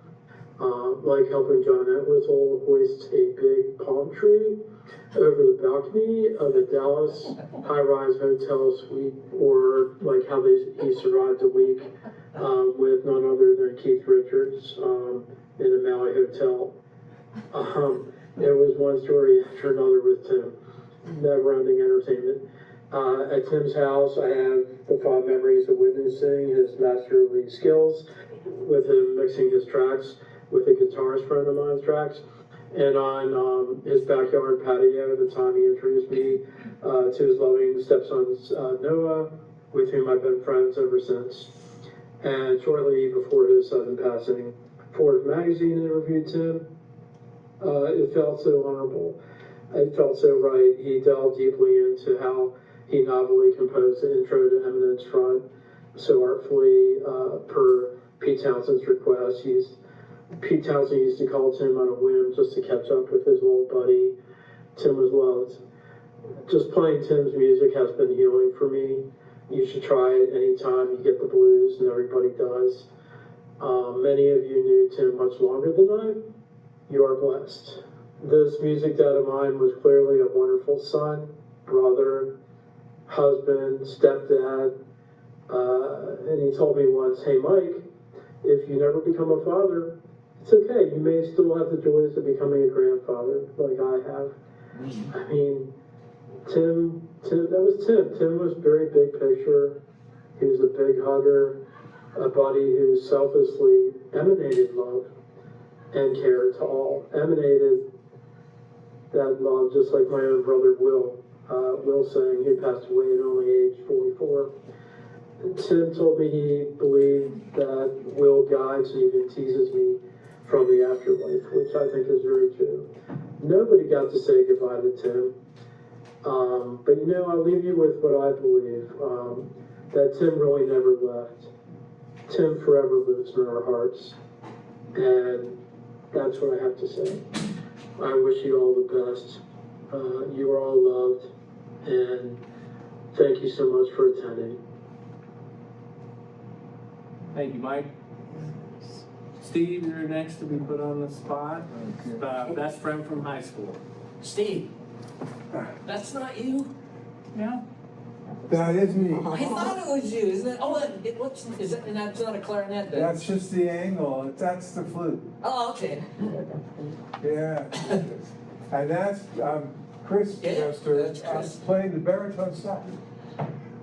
Speaker 10: like helping John Entwistle hoist a big palm tree over the balcony of a Dallas high-rise hotel suite, or like how he survived a week with none other than Keith Richards in a Maui hotel. It was one story after another with Tim. Never-ending entertainment. At Tim's house, I have the fond memories of witnessing his masterly skills with him mixing his tracks with a guitarist friend of mine's tracks. And on his backyard patio, the time he introduced me to his loving stepson, Noah, with whom I've been friends ever since. And shortly before his sudden passing, Forbes magazine interviewed Tim. It felt so honorable. It felt so right. He delved deeply into how he novelly composed the intro to Eminence Front so artfully per Pete Townsend's request. Pete Townsend used to call Tim on a whim just to catch up with his old buddy. Tim was loved. Just playing Tim's music has been healing for me. You should try it anytime you get the blues, and everybody does. Many of you knew Tim much longer than I. You are blessed. This music dad of mine was clearly a wonderful son, brother, husband, stepdad, and he told me once, "Hey Mike, if you never become a father, it's okay. You may still have the joys of becoming a grandfather like I have." I mean, Tim, that was Tim. Tim was very big picture. He was a big hugger, a buddy who selflessly emanated love and care to all. Emanated that love, just like my own brother Will saying, he passed away at only age 44. Tim told me he believed that Will guides and even teases me from the afterlife, which I think is very true. Nobody got to say goodbye to Tim. But you know, I'll leave you with what I believe, that Tim really never left. Tim forever lives in our hearts. And that's what I have to say. I wish you all the best. You are all loved. And thank you so much for attending.
Speaker 1: Thank you, Mike. Steve, you're next to be put on the spot. Best friend from high school.
Speaker 8: Steve, that's not you?
Speaker 1: Yeah.
Speaker 9: That is me.
Speaker 8: I thought it was you, isn't it? Oh, is it, and that's not a clarinet then?
Speaker 9: That's just the angle, that's the flute.
Speaker 8: Oh, okay.
Speaker 9: Yeah. And that's, Chris
Speaker 8: Yeah,
Speaker 9: Chester,
Speaker 8: that's Chris.
Speaker 9: playing the baritone sax,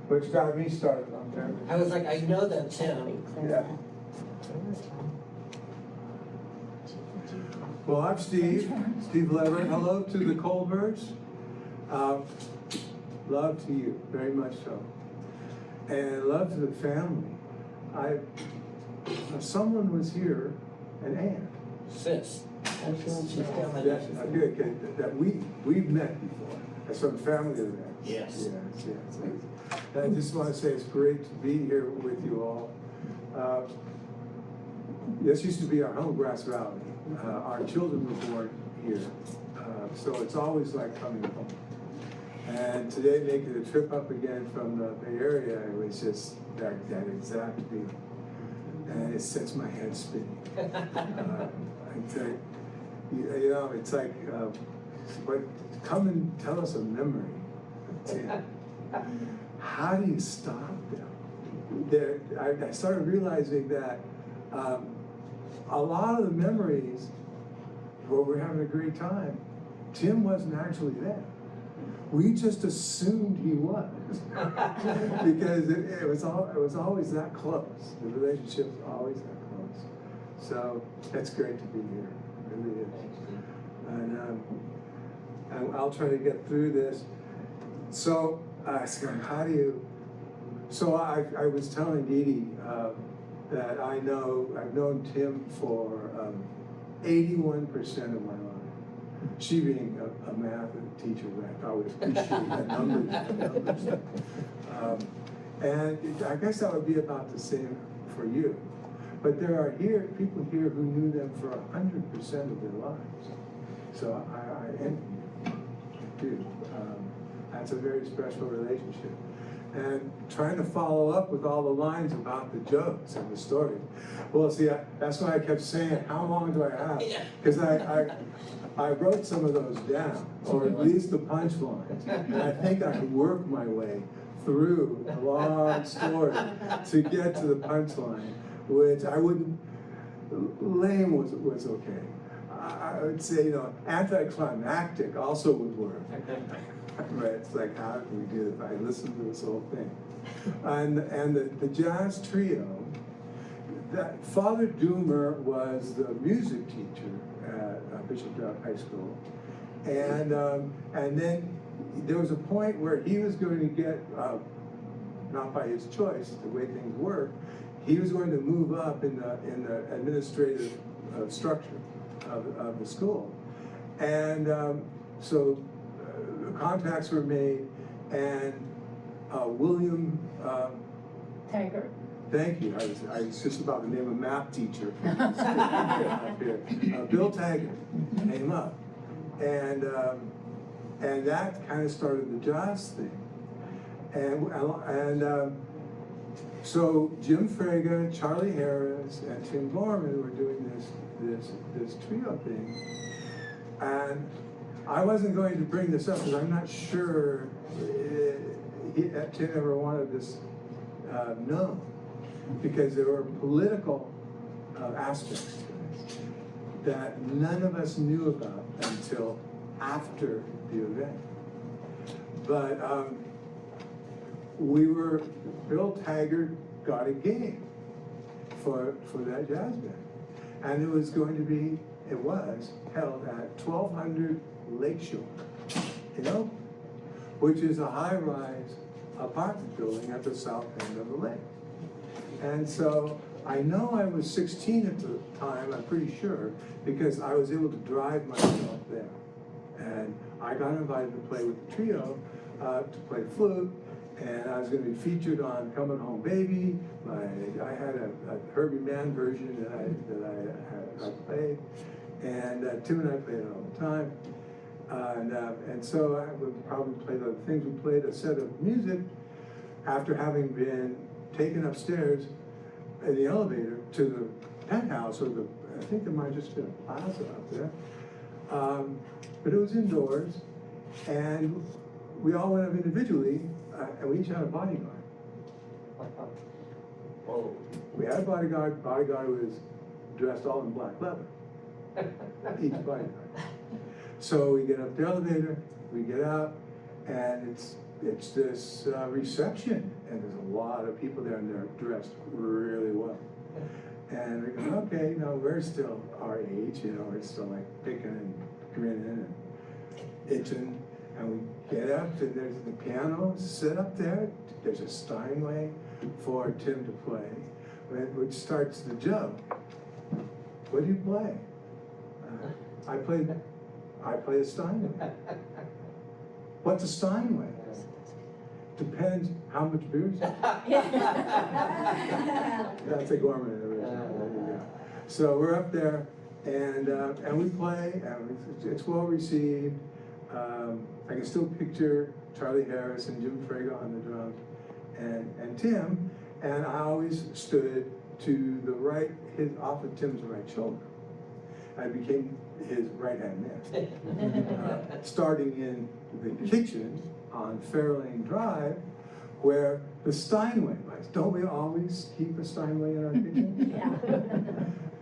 Speaker 9: which got me started on that.
Speaker 8: I was like, I know that's him.
Speaker 9: Yeah. Well, I'm Steve Leverett. Hello to the Colberts. Love to you, very much so. And love to the family. Someone was here, an aunt.
Speaker 8: Sis.
Speaker 9: That we've met before. That's from family events.
Speaker 8: Yes.
Speaker 9: Yes. I just want to say it's great to be here with you all. This used to be our home, Grass Valley. Our children were born here, so it's always like coming home. And today, making the trip up again from the Bay Area, it was just that exact feeling. And it sets my head spinning. I tell you, you know, it's like, but come and tell us a memory. How do you stop them? I started realizing that a lot of the memories where we're having a great time, Tim wasn't actually there. We just assumed he was because it was always that close. The relationship was always that close. So it's great to be here. It really is. And I'll try to get through this. So how do you? So I was telling Dee Dee that I've known Tim for 81% of my life. She being a math teacher, I always appreciate the numbers. And I guess that would be about the same for you. But there are people here who knew them for 100% of their lives. So I envy you. That's a very special relationship. And trying to follow up with all the lines about the jokes and the story. Well, see, that's why I kept saying, how long do I have? Because I wrote some of those down, or at least the punchlines. And I think I could work my way through a long story to get to the punchline, which I wouldn't, lame was okay. I would say, anticlimactic also would work. Right, it's like, how can we do this? I listened to this whole thing. And the jazz trio, that Father Doomer was the music teacher at Bishop Drought High School. And then there was a point where he was going to get, not by his choice, the way things work, he was going to move up in the administrative structure of the school. And so contacts were made, and William
Speaker 4: Taggart.
Speaker 9: Thank you. I was just about to name a math teacher. Bill Taggart came up, and that kind of started the jazz thing. And so Jim Frege, Charlie Harris, and Tim Gorman were doing this trio thing, and I wasn't going to bring this up because I'm not sure Tim ever wanted this known, because there were political aspects to this that none of us knew about until after the event. But Bill Taggart got a game for that jazz band, and it was held at 1200 Lakeshore, which is a high-rise apartment building at the south end of the lake. And so I know I was 16 at the time, I'm pretty sure, because I was able to drive myself there. And I got invited to play with the trio, to play flute, and I was gonna be featured on Coming Home Baby. I had a Herbie Mann version that I played, and Tim and I played it all the time. And so I would probably play other things. We played a set of music after having been taken upstairs in the elevator to the penthouse, or I think there might have just been a plaza up there. But it was indoors, and we all went up individually, and we each had a bodyguard.
Speaker 8: Whoa.
Speaker 9: We had a bodyguard. Bodyguard was dressed all in black leather. Each bodyguard. So we get up the elevator, we get out, and it's this reception, and there's a lot of people there, and they're dressed really well. And we go, okay, no, we're still our age, we're still like picking and grinning and itching. And we get up, and there's the piano set up there. There's a Steinway for Tim to play, which starts the joke. What do you play? I play a Steinway. What's a Steinway? Depends how much beer you have. That's a Gorman original. So we're up there, and we play, and it's well received. I can still picture Charlie Harris and Jim Fraga on the drums, and Tim, and I always stood to the right, off of Tim's right shoulder. I became his right-hand man. Starting in the kitchen on Fairlane Drive, where the Steinway was. Don't we always keep a Steinway in our kitchen?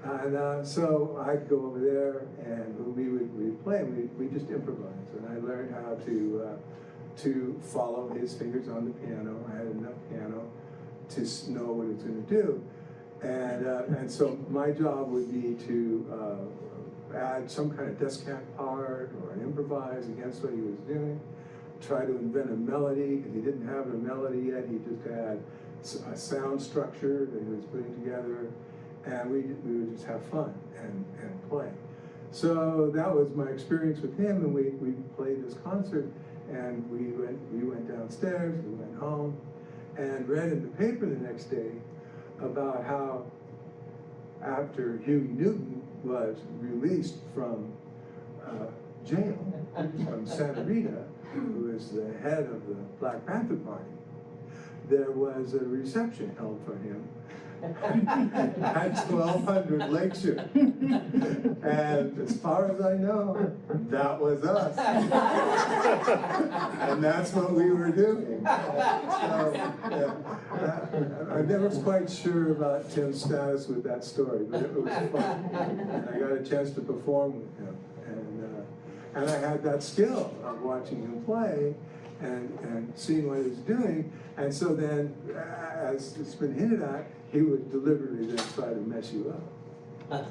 Speaker 9: And so I'd go over there, and we'd play, and we just improvise. And I learned how to follow his fingers on the piano. I had enough piano to know what it was going to do. And so my job would be to add some kind of descant part or an improvise against what he was doing, try to invent a melody, because he didn't have a melody yet. He just had a sound structure that he was putting together, and we would just have fun and play. So that was my experience with him, and we played this concert, and we went downstairs, we went home, and read in the paper the next day about how after Huey Newton was released from jail, from Santa Rita, who was the head of the Black Panther Party, there was a reception held for him at 1200 Lakeshore. And as far as I know, that was us. And that's what we were doing. So, I never was quite sure about Tim's status with that story, but it was fun. And I got a chance to perform with him. And I had that skill of watching him play and seeing what he was doing. And so then, as it's been hinted at, he would deliberately then try to mess you up.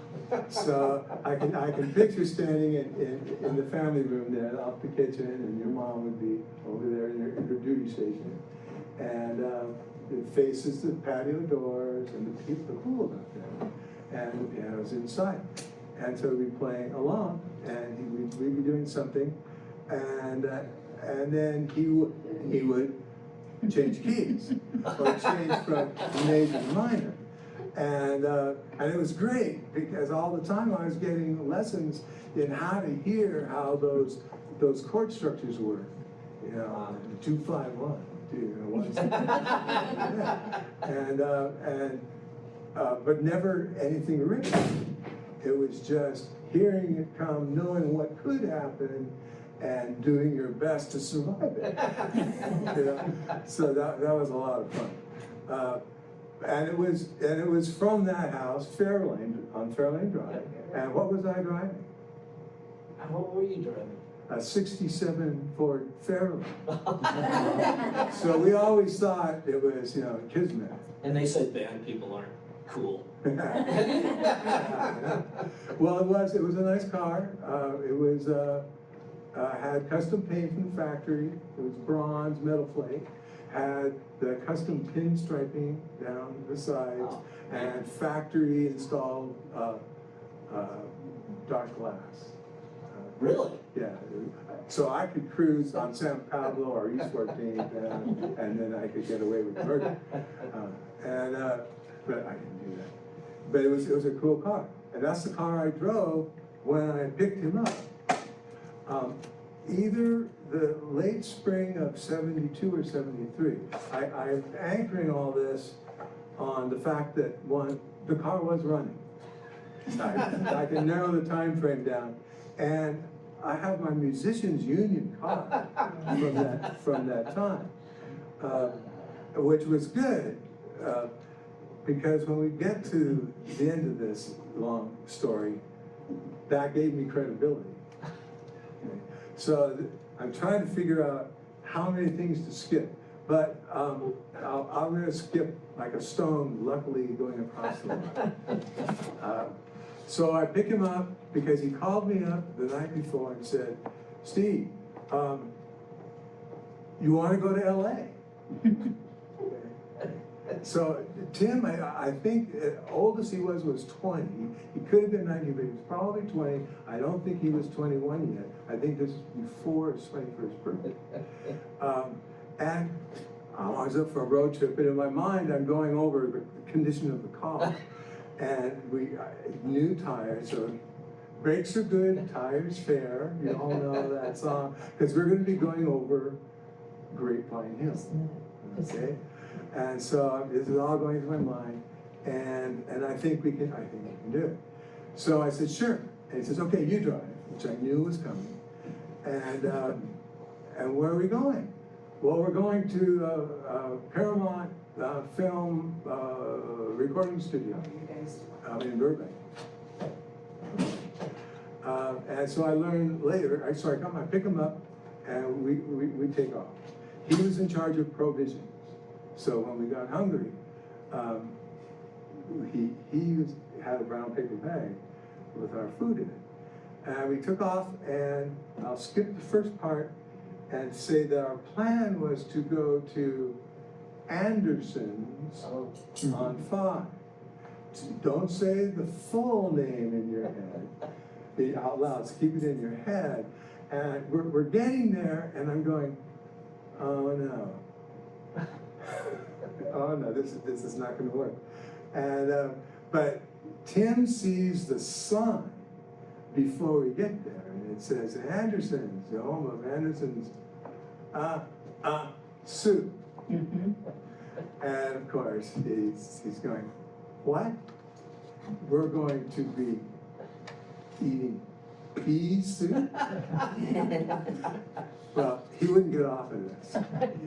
Speaker 9: So I can picture standing in the family room there off the kitchen, and your mom would be over there in her duty station. And it faces the patio doors and the pool up there. And the piano's inside. And so we'd be playing along, and we'd be doing something, and then he would change keys, or change from major to minor, and it was great, because all the time I was getting lessons in how to hear how those chord structures work, 2 5 1 2 1, but never anything original. It was just hearing it come, knowing what could happen, and doing your best to survive it. So that was a lot of fun. And it was from that house, on Fairlane Drive. And what was I driving?
Speaker 8: What were you driving?
Speaker 9: A 67 Ford Fairlane. So we always thought it was, kismet.
Speaker 8: And they said band people aren't cool.
Speaker 9: Well, it was a nice car. It was had custom paint from the factory. It was bronze, metal flake. Had the custom pinstriping down the sides, and factory installed dark glass.
Speaker 8: Really?
Speaker 9: Yeah, so I could cruise on San Pablo or East 14th, and then I could get away with murder. But I didn't do that. But it was a cool car, and that's the car I drove when I picked him up. Either the late spring of 72 or 73. I'm anchoring all this on the fact that one, the car was running. I can narrow the time frame down, and I have my musicians union card from that time, which was good, because when we get to the end of this long story, that gave me credibility. Okay. So I'm trying to figure out how many things to skip, but I'm going to skip like a stone, luckily going across the line. So I pick him up because he called me up the night before and said, Steve, you want to go to LA? So Tim, I think oldest he was 20. He could have been 19, but he was probably 20. I don't think he was 21 yet. I think this is before his 21st birthday. And I was up for a road trip, and in my mind, I'm going over the condition of the car. And new tires, so brakes are good, tires fair. You all know that song, because we're going to be going over Grapevine Hill. Okay, and so this is all going through my mind, and I think we can do it. So I said sure, and he says okay, you drive, which I knew was coming, and where are we going? Well, we're going to Paramount Film recording studio. In Burbank. And so I learned later, I pick him up and we take off. He was in charge of provisions. So when we got hungry, he had a brown paper bag with our food in it. And we took off, and I'll skip the first part and say that our plan was to go to Anderson's on 5. Don't say the full name in your head, be out loud, so keep it in your head. And we're getting there, and I'm going, oh no. Oh no, this is not gonna work. And, but Tim sees the sign before we get there, and it says Anderson's, the home of Anderson's, soup. And of course, he's going, what? We're going to be eating pea soup? Well, he wouldn't get off of this.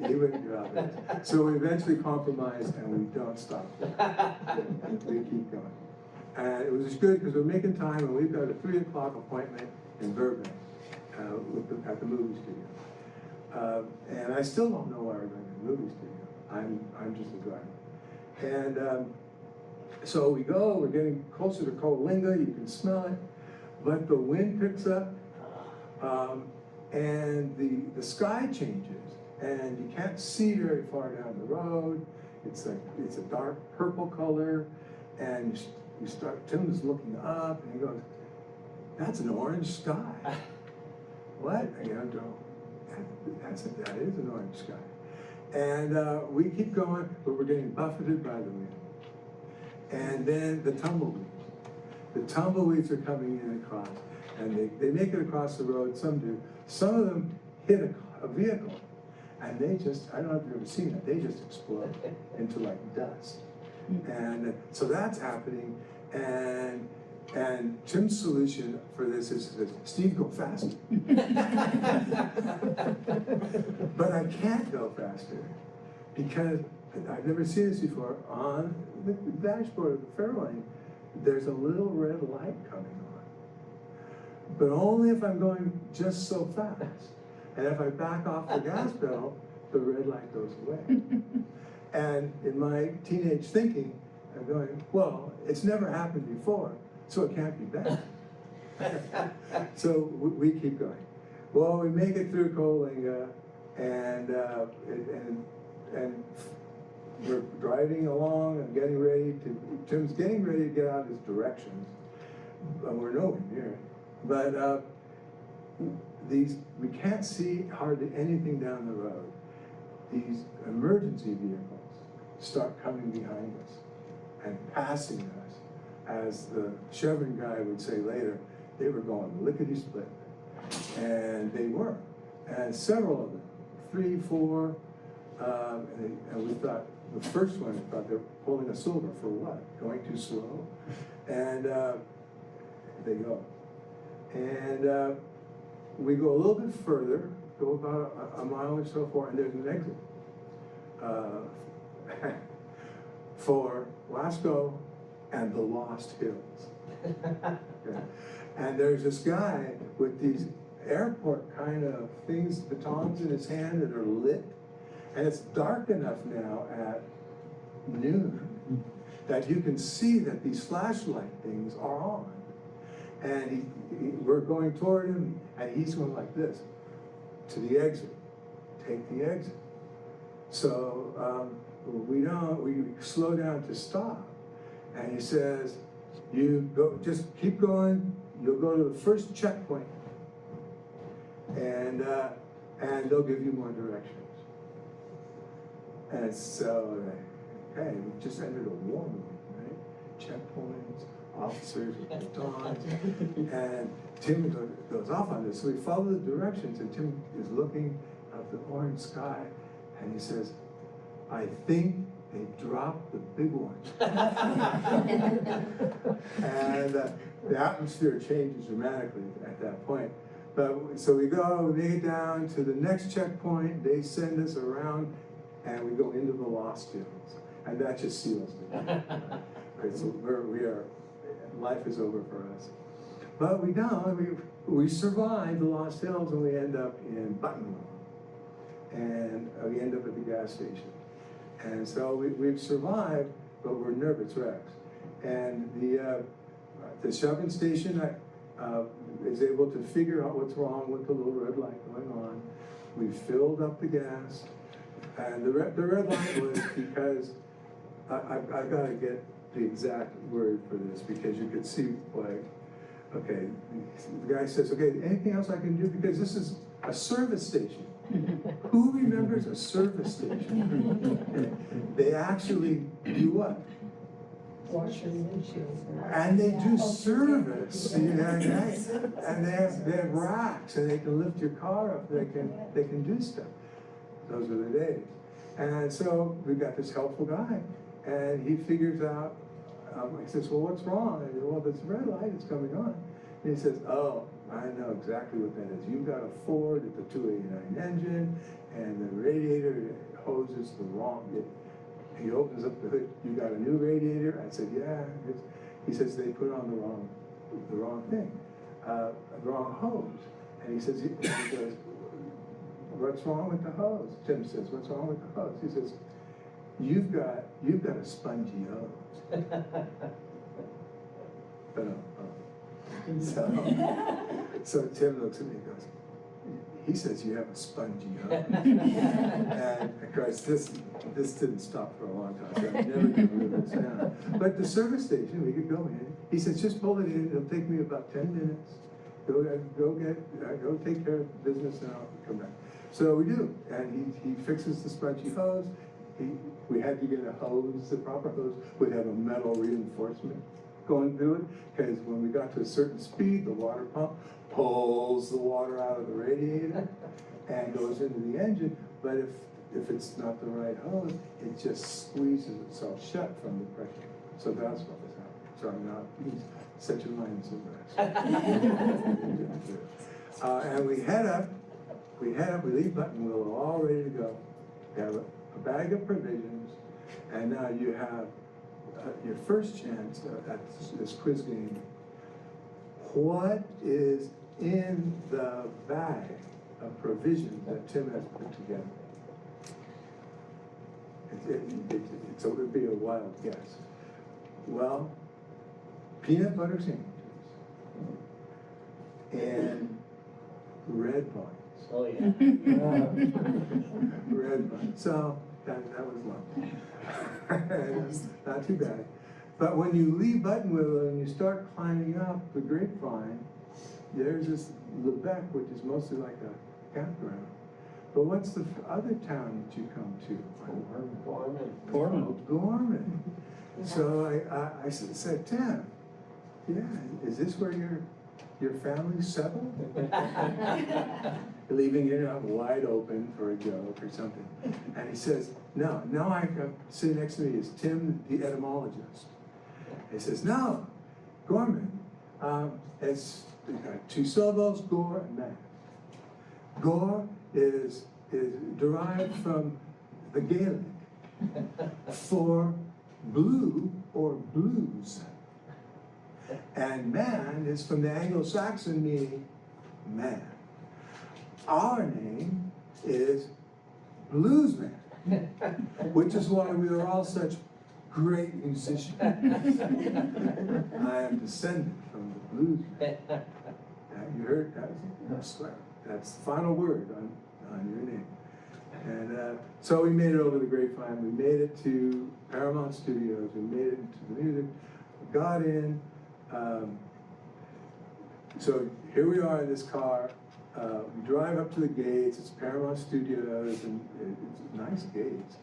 Speaker 9: He wouldn't get off of this. So we eventually compromised, and we don't stop. We keep going. And it was just good because we're making time, and we've got a 3 o'clock appointment in Burbank at the movie studio. And I still don't know why we're going to the movie studio. I'm just a driver. And so we go, we're getting closer to Coalinga, you can smell it, but the wind picks up, and the sky changes, and you can't see very far down the road. It's a dark purple color, and Tim is looking up, and he goes, that's an orange sky. What? And I go, that is an orange sky. And we keep going, but we're getting buffeted by the wind. And then the tumbleweeds. The tumbleweeds are coming in across, and they make it across the road, some do. Some of them hit a vehicle, and they just, I don't know if you've ever seen it, they just explode into like dust. And so that's happening, and Tim's solution for this is, Steve, go faster. But I can't go faster, because I've never seen this before. On the dashboard of the Fairlane, there's a little red light coming on. But only if I'm going just so fast. And if I back off the gas pedal, the red light goes away. And in my teenage thinking, I'm going, well, it's never happened before, so it can't be bad. So we keep going. Well, we make it through Coalinga, and we're driving along and getting ready to, Tim's getting ready to get out his directions, and we're nowhere near it. But we can't see hardly anything down the road. These emergency vehicles start coming behind us and passing us. As the Chevron guy would say later, they were going lickety-split. And they were. And several of them, 3, 4, and we thought, the first one, we thought they were pulling us over for what? Going too slow? And they go. And we go a little bit further, go about a mile or so forward, and there's an exit for Wasco and the Lost Hills. Okay. And there's this guy with these airport kind of things, batons in his hand that are lit. And it's dark enough now at noon that you can see that these flashlight things are on. And we're going toward him, and he's going like this, to the exit, take the exit. So we slow down to stop. And he says, you go, just keep going, you'll go to the first checkpoint, and they'll give you more directions. And so, hey, we just entered a war room, right? Checkpoints, officers with batons, and Tim goes off on this. So we follow the directions, and Tim is looking at the orange sky, and he says, I think they dropped the big one. And the atmosphere changes dramatically at that point. But so we go, we make it down to the next checkpoint, they send us around, and we go into the Lost Hills. And that just seals the deal. Right, so life is over for us. But we survived the Lost Hills, and we end up in Buttonwell. And we end up at the gas station. And so we've survived, but we're nervous wrecks. And the shoving station is able to figure out what's wrong with the little red light going on. We filled up the gas, and the red light was because I've got to get the exact word for this, because you could see, like, okay, the guy says, okay, anything else I can do? Because this is a service station. Who remembers a service station? They actually do what?
Speaker 11: Wash your windshields.
Speaker 9: And they do service, you know, and they have racks, and they can lift your car up. They can do stuff. Those are the days. And so we've got this helpful guy, and he figures out. He says, "Well, what's wrong?" I said, "Well, this red light is coming on." And he says, "Oh, I know exactly what that is. You've got a Ford at the 289 engine, and the radiator hose is the wrong." He opens up the hood. "You got a new radiator?" I said, "Yeah." He says, "They put on the wrong thing, the wrong hose." And he says, "What's wrong with the hose?" Tim says, "What's wrong with the hose?" He says, You've got a spongy hose." So Tim looks at me and goes, "He says you have a spongy hose." And of course, this didn't stop for a long time. So I'm never going to live this down. But the service station, we could go in. He says, "Just pull it in. It'll take me about 10 minutes. Go take care of business, and I'll come back." So we do, and he fixes the spongy hose. We had to get a hose, the proper hose would have a metal reinforcement going through it, because when we got to a certain speed, the water pump pulls the water out of the radiator and goes into the engine. But if it's not the right hose, it just squeezes itself shut from the pressure. So that's what was happening. So I'm not, he's such a mindless mess. And we head up, we leave Buttonwell, we're all ready to go. We have a bag of provisions, and now you have your first chance at this quiz game. What is in the bag of provisions that Tim has put together? It would be a wild guess. Well, peanut butter sandwiches and red vines.
Speaker 8: Oh, yeah.
Speaker 9: Red vines. So that was lovely. Not too bad. But when you leave Buttonwell and you start climbing up the grapevine, there's this Lebec, which is mostly like a campground. But what's the other town that you come to?
Speaker 8: Gorman.
Speaker 9: Oh, Gorman. So I said, Tim, yeah, is this where your family's settled? Leaving it out wide open for a joke or something. And he says, no, now sitting next to me is Tim, the etymologist. He says, no, Gorman, it's two syllables, Gor and Man. Gor is derived from the Gaelic for blue or blues. And man is from the Anglo-Saxon meaning man. Our name is Bluesman, which is why we are all such great musicians. I am descended from the Bluesman. You heard that? That's the final word on your name. And so we made it over the grapevine. We made it to Paramount Studios. We made it into the music. We got in. So here we are in this car. We drive up to the gates. It's Paramount Studios, and it's nice gates,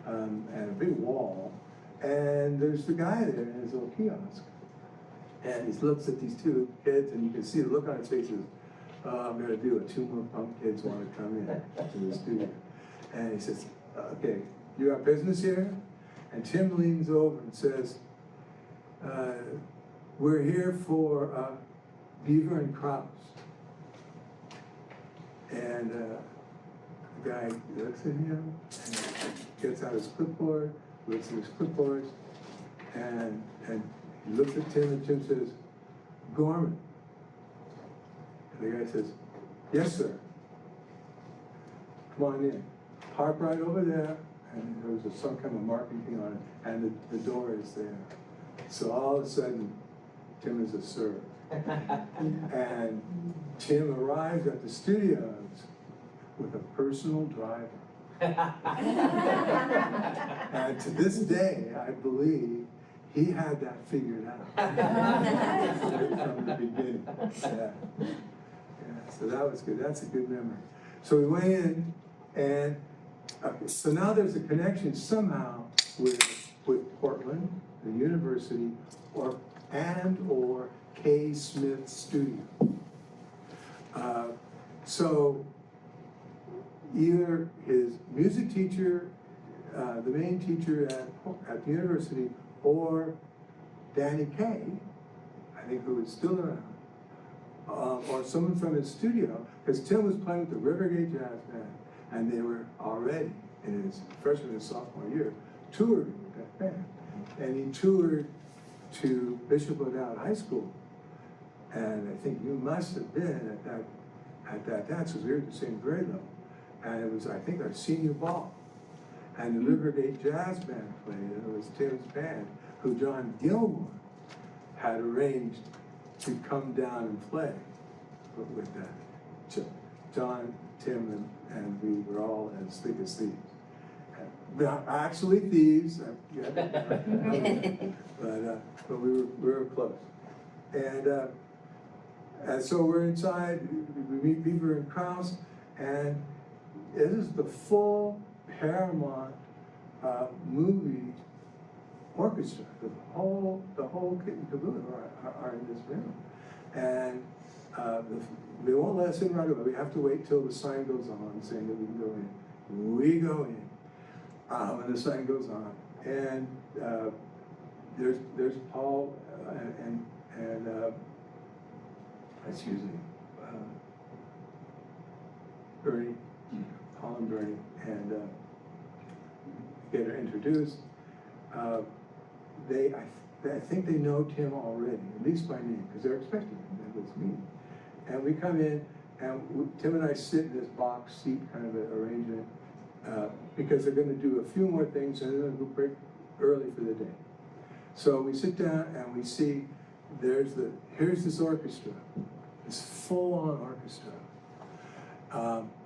Speaker 9: and a big wall. And there's the guy there in his little kiosk. And he looks at these two kids, and you can see the look on his face is, I'm going to do it. Two more punk kids want to come in to the studio. And he says, okay, you got business here? And Tim leans over and says, we're here for Beaver and Krause. And the guy looks at him, and gets out his clipboard, looks at his clipboards, and he looks at Tim, and Tim says, Gorman. And the guy says, yes, sir. Come on in. Park right over there, and there was some kind of marking thing on it, and the door is there. So all of a sudden, Tim is a sir. And Tim arrives at the studios with a personal driver. And to this day, I believe he had that figured out from the beginning. Yeah. So that was good. That's a good memory. So we went in, and so now there's a connection somehow with Portland, the university, or K. Smith Studio. So either his music teacher, the main teacher at the university, or Danny Kaye, I think, who is still around, or someone from his studio, because Tim was playing with the Rivergate Jazz Band, and they were already in his freshman and sophomore year touring with that band, and he toured to Bishop O'Dowd High School, and I think you must have been at that dance, because we were at the same grade level, and it was, I think, our senior ball, and the Rivergate Jazz Band played, and it was Tim's band, who John Gilmore had arranged to come down and play with that. John, Tim, and we were all as thick as thieves. Not actually thieves, but we were close. And so we're inside, we meet Beaver and Krause, and it is the full Paramount movie orchestra. The whole kit and caboodle are in this room. And they won't let us in right away. We have to wait till the sign goes on saying that we can go in. We go in when the sign goes on. And there's Paul and excuse me, Bernie, Paul and Bernie, and get her introduced. I think they know Tim already, at least by name, because they're expecting him. That was me. And we come in, and Tim and I sit in this box seat kind of arrangement, because they're going to do a few more things, and they're going to go break early for the day. So we sit down, and we see here's this orchestra, this full-on orchestra,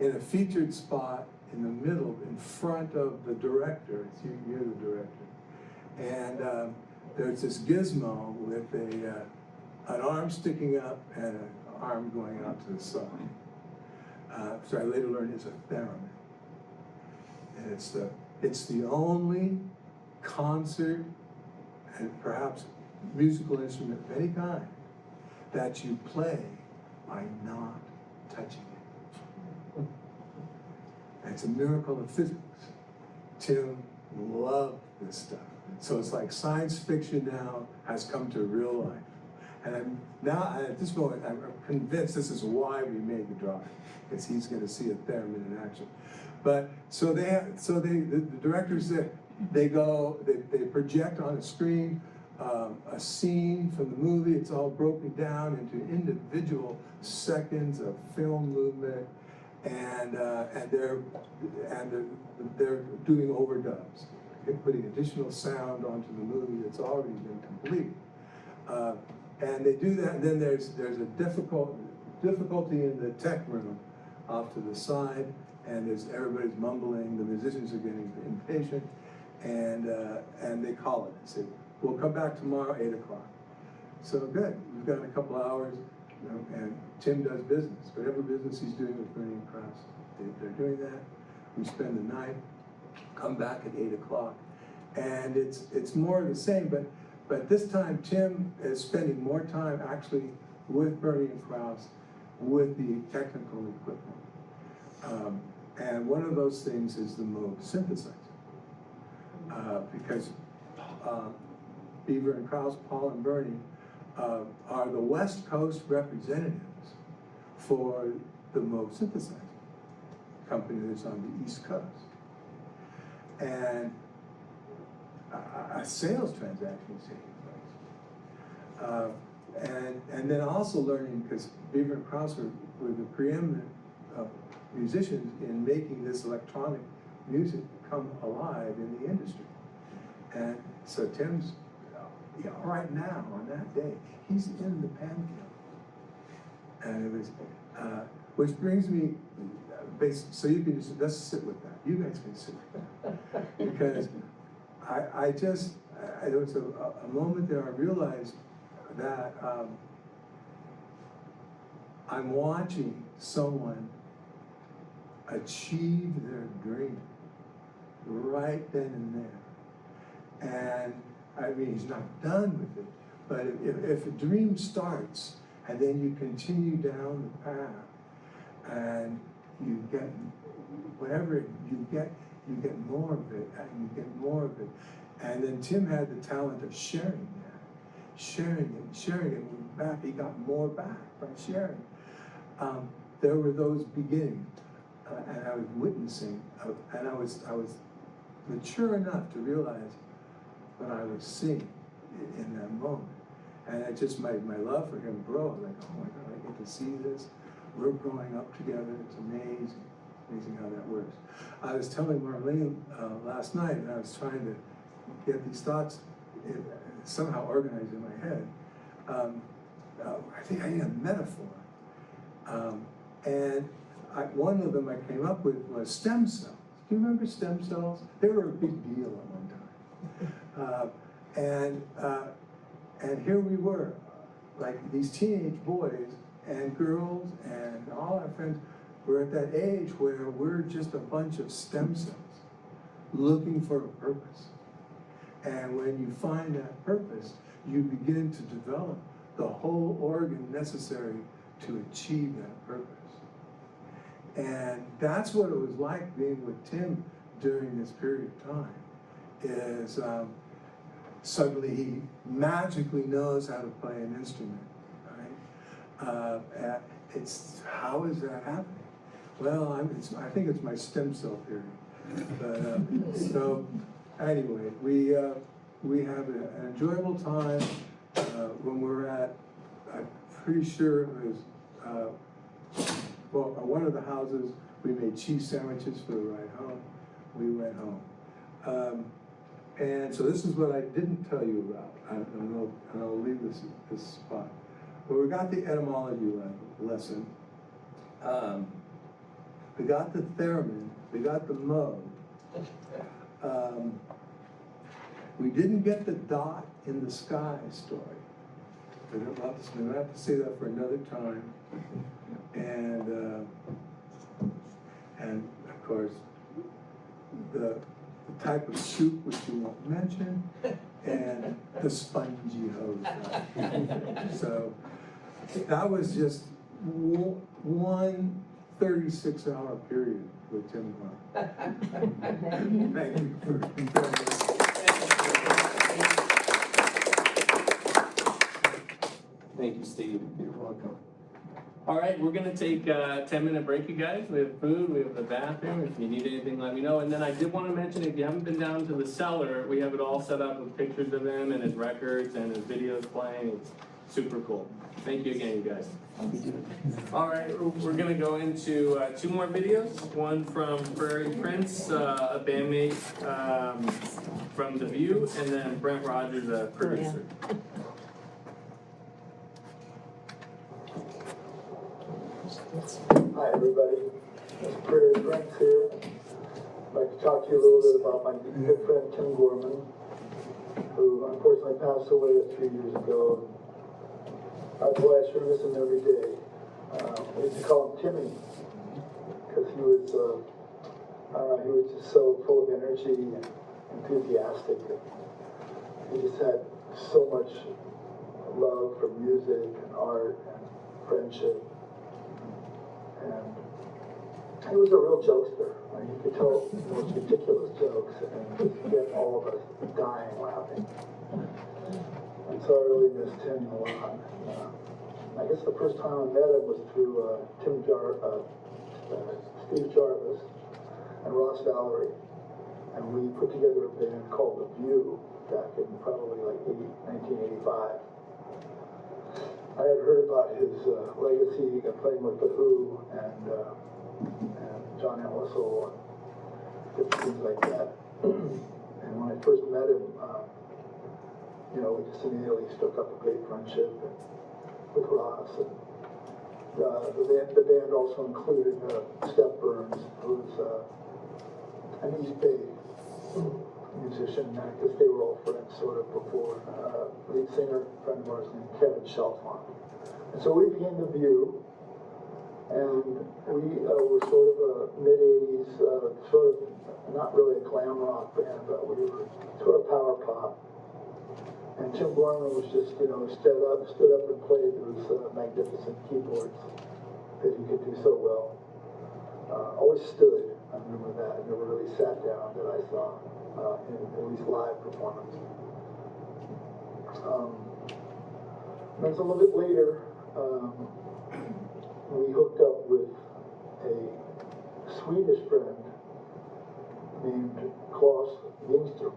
Speaker 9: in a featured spot in the middle, in front of the director. You're the director. And there's this gizmo with an arm sticking up and an arm going out to the side. So I later learned is a theremin. And it's the only concert and perhaps musical instrument of any kind that you play by not touching it. It's a miracle of physics. Tim loved this stuff. So it's like science fiction now has come to real life. And at this moment, I'm convinced this is why we made the drawing, because he's going to see a theremin in action. But the directors they project on a screen a scene from the movie. It's all broken down into individual seconds of film movement, and they're doing overdubs. They're putting additional sound onto the movie that's already been complete. And they do that, and then there's a difficulty in the tech room off to the side, and everybody's mumbling, the musicians are getting impatient, and they call it. They say, we'll come back tomorrow, 8 o'clock. So good, we've got a couple hours, and Tim does business. Whatever business he's doing with Bernie and Krause, they're doing that. We spend the night, come back at 8 o'clock. And it's more of the same, but this time Tim is spending more time actually with Bernie and Krause, with the technical equipment. And one of those things is the Moog synthesizer. Because Beaver and Krause, Paul and Bernie, are the West Coast representatives for the Moog synthesizer company that's on the East Coast. And a sales transaction is taking place. And then also learning, because Beaver and Krause were the preeminent musicians in making this electronic music come alive in the industry. And so Tim's, right now, on that day, he's in the pantheon. And it was, which brings me, so you can just sit with that. You guys can sit with that. Because there was a moment there I realized that I'm watching someone achieve their dream right then and there. And I mean, he's not done with it, but if a dream starts and then you continue down the path and you get whatever you get more of it, and you get more of it. And then Tim had the talent of sharing that, sharing it back. He got more back by sharing. There were those beginnings, and I was witnessing, and I was mature enough to realize what I was seeing in that moment. And it just, my love for him grew. Like, oh my God, I get to see this. We're growing up together. It's amazing. Amazing how that works. I was telling Marlene last night, and I was trying to get these thoughts somehow organized in my head. I think I need a metaphor. And one of them I came up with was stem cells. Do you remember stem cells? They were a big deal at one time. And here we were, like these teenage boys and girls and all our friends were at that age where we're just a bunch of stem cells looking for a purpose. And when you find that purpose, you begin to develop the whole organ necessary to achieve that purpose. And that's what it was like being with Tim during this period of time, is suddenly he magically knows how to play an instrument, right? How is that happening? Well, I think it's my stem cell theory. But, so anyway, we have an enjoyable time when we're at, I'm pretty sure it was, one of the houses, we made cheese sandwiches for the ride home. We went home. And so this is what I didn't tell you about, and I'll leave this spot. But we got the etymology lesson. We got the theremin, we got the Moog. We didn't get the dot in the sky story. We don't have to say that for another time. And of course, the type of soup which you won't mention, and the spongy hose. So that was just one 36-hour period with Tim Gorman. Thank you for
Speaker 1: Thank you, Steve.
Speaker 9: You're welcome.
Speaker 1: All right, we're gonna take a 10-minute break, you guys. We have food, we have the bathroom. If you need anything, let me know. And then I did want to mention, if you haven't been down to the cellar, we have it all set up with pictures of him and his records and his videos playing. It's super cool. Thank you again, you guys. All right, we're gonna go into 2 more videos. One from Prairie Prince, a bandmate from The View, and then Brent Rogers, a producer.
Speaker 12: Hi, everybody. It's Prairie Prince here. I'd like to talk to you a little bit about my good friend Tim Gorman, who unfortunately passed away 3 years ago. That's why I sure miss him every day. We used to call him Timmy, because he was just so full of energy and enthusiastic. He just had so much love for music and art and friendship. And he was a real jokester. I mean, he could tell the most ridiculous jokes and just get all of us dying laughing. And so I really missed him a lot. I guess the first time I met him was through Steve Jarvis and Ross Valerie. And we put together a band called The View back in probably like 1985. I had heard about his legacy playing with The Who and John Entwistle and different things like that. And when I first met him, we just immediately struck up a great friendship with Ross. And the band also included Steph Burns, who's an East Bay musician, because they were all friends sort of before. Lead singer, friend of ours named Kevin Shelton. And so we became The View, and we were sort of a mid-80s, sort of not really a glam rock band, but we were sort of power pop. And Tim Gorman was just, stood up and played those magnificent keyboards that he could do so well. Always stood, I remember that. Never really sat down that I saw in at least live performance. Then a little bit later, we hooked up with a Swedish friend named Claes Lindström.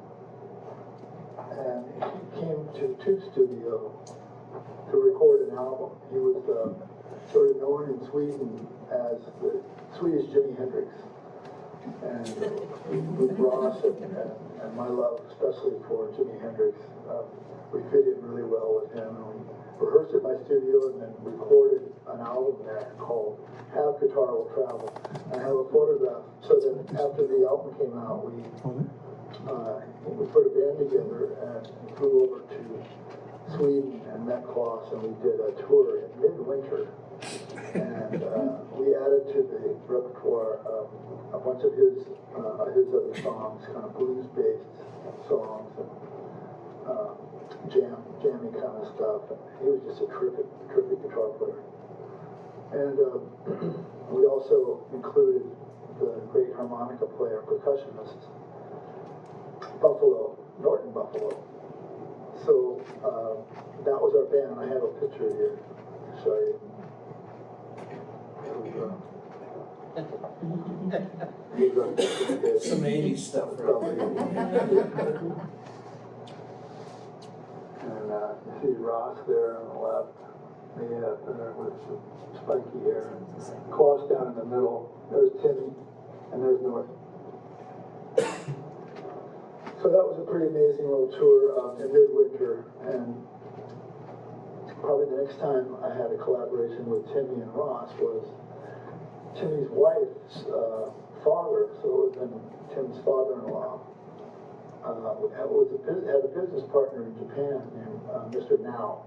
Speaker 12: And he came to the Tube Studio to record an album. He was sort of known in Sweden as the Swedish Jimi Hendrix. And with Ross and my love, especially for Jimi Hendrix, we fit in really well with him. And we rehearsed at my studio and then recorded an album there called Have Guitar Will Travel. I have a photograph so that after the album came out, we put a band together and flew over to Sweden and met Claes, and we did a tour in midwinter. And we added to the repertoire a bunch of his other songs, kind of blues-based songs and jammy kind of stuff. And he was just a terrific guitar player. And we also included the great harmonica player, percussionist, Norton Buffalo. So that was our band. I have a picture here to show you.
Speaker 8: Some 80s stuff,
Speaker 12: probably. And you see Ross there on the left, me up there with spiky hair, and Claes down in the middle. There's Timmy, and there's Norton. So that was a pretty amazing little tour in midwinter, and probably the next time I had a collaboration with Timmy and Ross was Timmy's wife's father, so it would have been Tim's father-in-law, had a business partner in Japan named Mr. Now,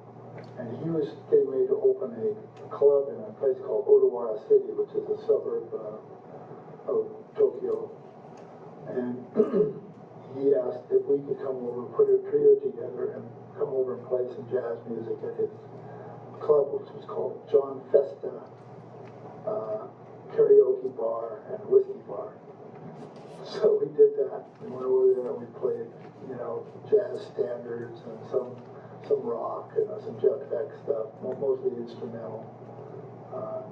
Speaker 12: And he was getting ready to open a club in a place called Odawara City, which is a suburb of Tokyo. And he asked if we could come over and put a trio together and come over and play some jazz music at his club, which was called John Festa Karaoke Bar and Whiskey Bar. So we did that. We went over there and we played, you know, jazz standards and some rock and some Jeff Beck stuff, mostly instrumental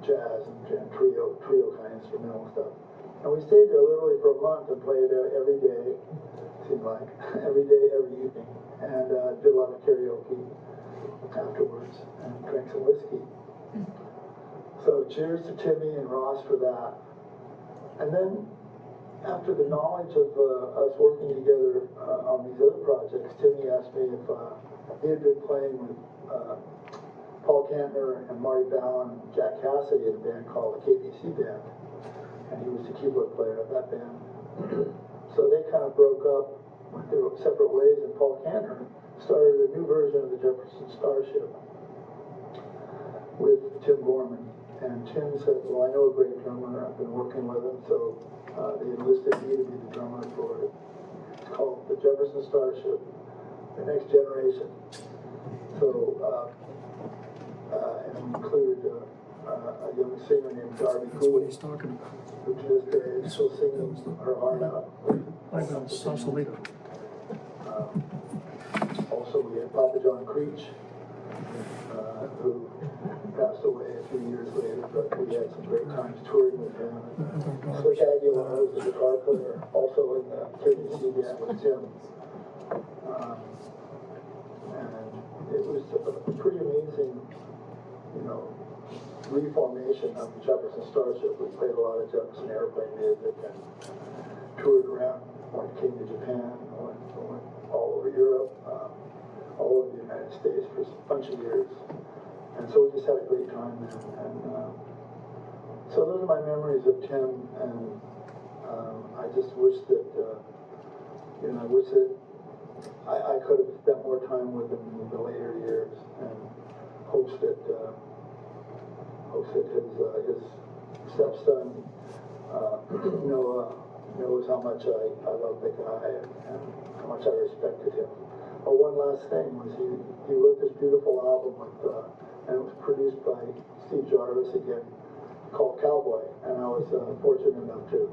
Speaker 12: jazz and trio kind of instrumental stuff. And we stayed there literally for a month and played every day, seemed like, every day, every evening, and did a lot of karaoke afterwards and drank some whiskey. So cheers to Timmy and Ross for that. And then after the knowledge of us working together on these other projects, Timmy asked me if he had been playing with Paul Kantner and Marty Bowen and Jack Cassidy in a band called the KBC Band. And he was the keyboard player of that band. So they kind of broke up, went their separate ways, and Paul Kantner started a new version of the Jefferson Starship with Tim Gorman. And Tim said, well, I know a great drummer, I've been working with him, so they enlisted me to be the drummer for it. It's called the Jefferson Starship, the Next Generation. So, and we included a young singer named Darby Gould, who to this day is still singing her heart out. Also, we had Papa John Creech, who passed away a few years later, but we had some great times touring with him. Slick Aguilar was the guitar player, also in the KBC band with Tim. And it was a pretty amazing, you know, reformation of the Jefferson Starship. We played a lot of Jefferson Airplane music and toured around, came to Japan, went all over Europe, all over the United States for a bunch of years. And so we just had a great time there. And so those are my memories of Tim, and I just wish that, you know, I wish that I could have spent more time with him in the later years, and hopes that his stepson, Noah, knows how much I love the guy and how much I respected him. Oh, one last thing was he wrote this beautiful album with, and it was produced by Steve Jarvis again, called Cowboy, and I was fortunate enough to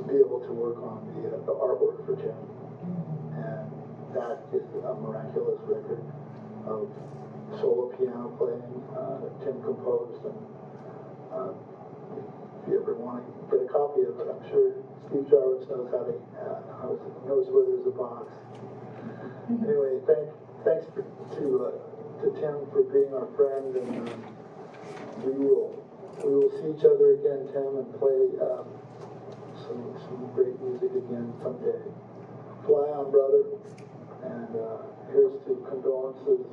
Speaker 12: be able to work on the artwork for Tim, and that is a miraculous record of solo piano playing that Tim composed, and if you ever want to get a copy of it, I'm sure Steve Jarvis knows knows where there's a box. Anyway, thanks to Tim for being our friend, and we will see each other again, Tim, and play some great music again someday. Fly on, brother, and here's to condolences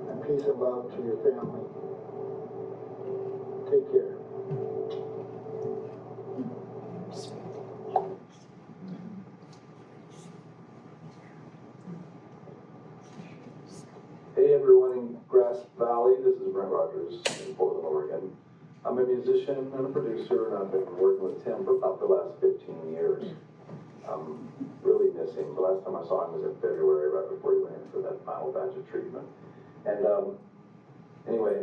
Speaker 12: and peace and love to your family. Take care.
Speaker 7: Hey everyone in Grass Valley, this is Brent Rogers in Portland, Oregon. I'm a musician and a producer, and I've been working with Tim for about the last 15 years. I'm really missing. The last time I saw him was in February, right before he went in for that final batch of treatment. And anyway,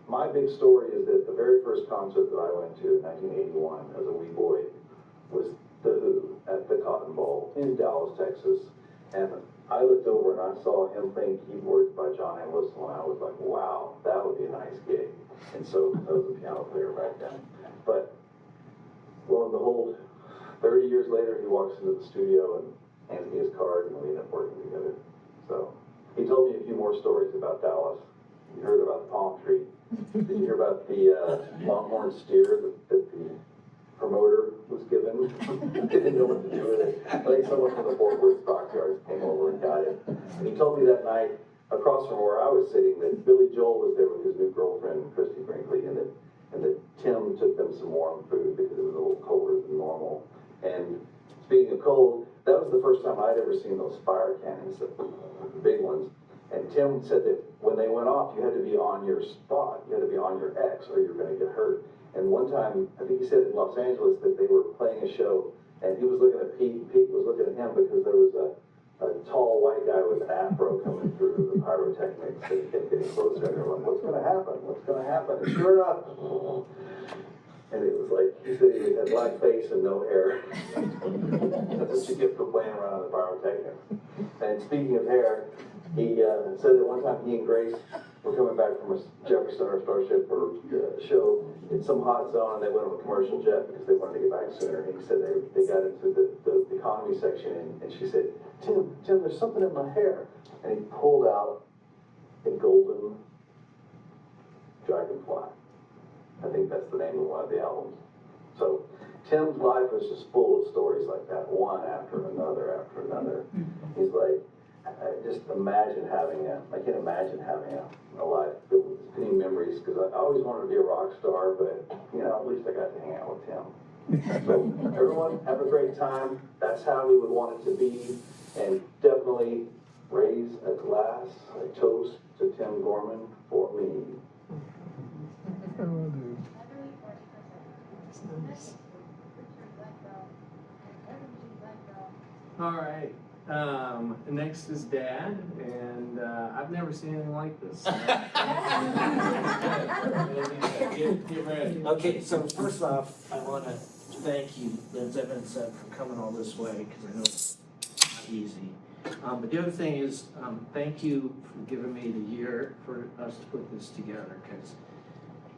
Speaker 7: my big story is that the very first concert that I went to in 1981 as a wee boy was The Who at the Cotton Bowl in Dallas, Texas. And I looked over and I saw him playing keyboards by John and Whistle, and I was like, wow, that would be a nice gig. And so I was a piano player back then. But lo and behold, 30 years later, he walks into the studio and hands me his card, and we end up working together. So he told me a few more stories about Dallas. You heard about the palm tree. Did you hear about the longhorn steer that the promoter was given? Didn't know what to do with it. I think someone from the Fort Worth Stockyards came over and got it. And he told me that night, across from where I was sitting, that Billy Joel was there with his new girlfriend, Christy Brinkley, and that Tim took them some warm food because it was a little colder than normal. And speaking of cold, that was the first time I'd ever seen those fire cannons, the big ones. And Tim said that when they went off, you had to be on your spot, you had to be on your X, or you're gonna get hurt. And one time, I think he said in Los Angeles that they were playing a show, and he was looking at Pete, and Pete was looking at him because there was a tall white guy with an afro coming through the pyrotechnics, and he kept getting closer, and they were like, what's gonna happen, what's gonna happen? And sure enough, and it was like, he said he had black face and no hair. That's what you get for playing around the pyrotechnics. And speaking of hair, he said that one time he and Grace were coming back from a Jefferson or Starship or show in some hot zone, and they went on a commercial jet because they wanted to get back sooner. And he said they got into the economy section, and she said, Tim, there's something in my hair. And he pulled out a golden dragonfly. I think that's the name of one of the albums. So Tim's life was just full of stories like that, one after another after another. He's like, I just imagine I can't imagine having a life filled with many memories, because I always wanted to be a rock star, but, at least I got to hang out with Tim. So everyone, have a great time. That's how we would want it to be. And definitely raise a glass, a toast to Tim Gorman for me.
Speaker 9: Oh, dude.
Speaker 1: All right. Next is Dad, and I've never seen anything like this. Get ready.
Speaker 8: Okay, so first off, I want to thank you, as Evan said, for coming all this way, because I know it's not easy. But the other thing is, thank you for giving me the year for us to put this together, because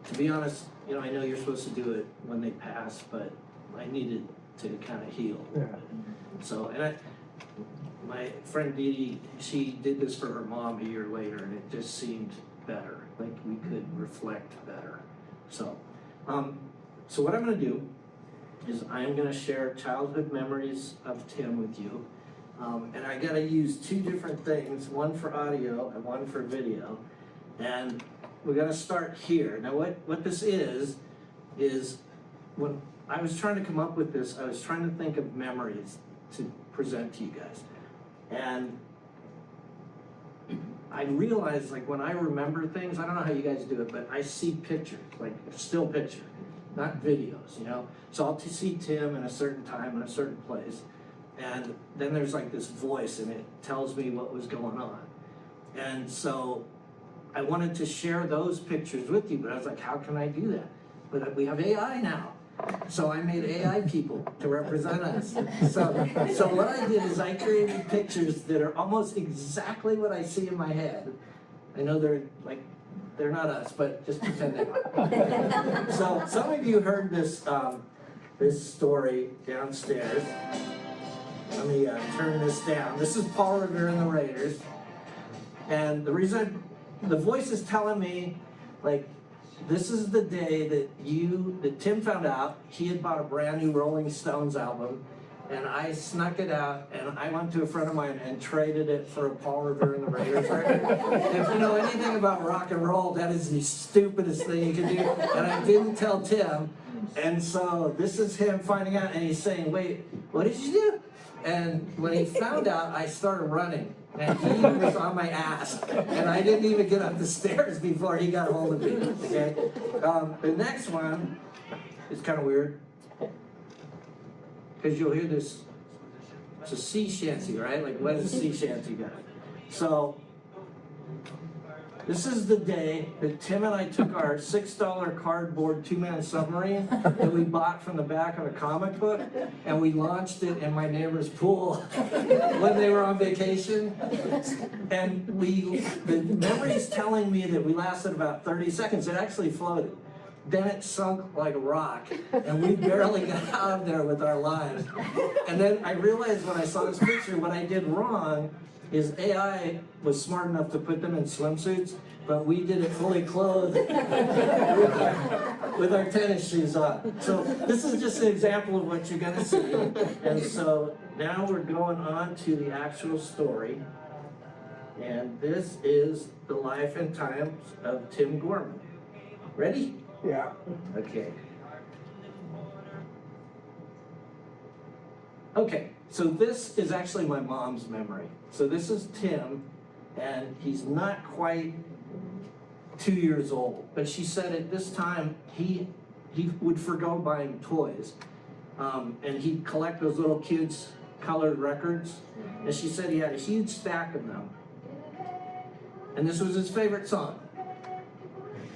Speaker 8: to be honest, I know you're supposed to do it when they pass, but I needed to kind of heal.
Speaker 9: Yeah.
Speaker 8: So, my friend Dee Dee, she did this for her mom a year later, and it just seemed better, like we could reflect better. So, so what I'm gonna do is I'm gonna share childhood memories of Tim with you. And I gotta use two different things, one for audio and one for video. And we're gonna start here. Now what this is when I was trying to come up with this, I was trying to think of memories to present to you guys. And I realized, like, when I remember things, I don't know how you guys do it, but I see pictures, like a still picture, not videos, So I'll see Tim in a certain time in a certain place. And then there's like this voice, and it tells me what was going on. And so I wanted to share those pictures with you, but I was like, how can I do that? But we have AI now. So I made AI people to represent us. So what I did is I created pictures that are almost exactly what I see in my head. I know they're not us, but just pretend they are. So some of you heard this story downstairs. Let me turn this down. This is Paul Revere and the Raiders. And the reason, the voice is telling me, like, this is the day that Tim found out he had bought a brand new Rolling Stones album, and I snuck it out, and I went to a friend of mine and traded it for a Paul Revere and the Raiders record. If you know anything about rock and roll, that is the stupidest thing you can do. And I didn't tell Tim, and so this is him finding out, and he's saying, wait, what did you do? And when he found out, I started running. And he was on my ass, and I didn't even get up the stairs before he got hold of me, okay? The next one is kind of weird, because you'll hear this, it's a sea shanty, right? Like, what is a sea shanty got? So, this is the day that Tim and I took our $6 cardboard two-man submarine that we bought from the back of a comic book, and we launched it in my neighbor's pool when they were on vacation. And the memory's telling me that we lasted about 30 seconds. It actually floated. Then it sunk like a rock, and we barely got out of there with our lives. And then I realized when I saw this picture, what I did wrong is AI was smart enough to put them in swimsuits, but we did it fully clothed with our tennis shoes on. So this is just an example of what you're gonna see. And so now we're going on to the actual story. And this is the life and times of Tim Gorman. Ready?
Speaker 9: Yeah.
Speaker 8: Okay. Okay, so this is actually my mom's memory. So this is Tim and he's not quite 2 years old. But she said at this time, he would forgo buying toys. And he'd collect those little kids' colored records. And she said he had a huge stack of them. And this was his favorite song.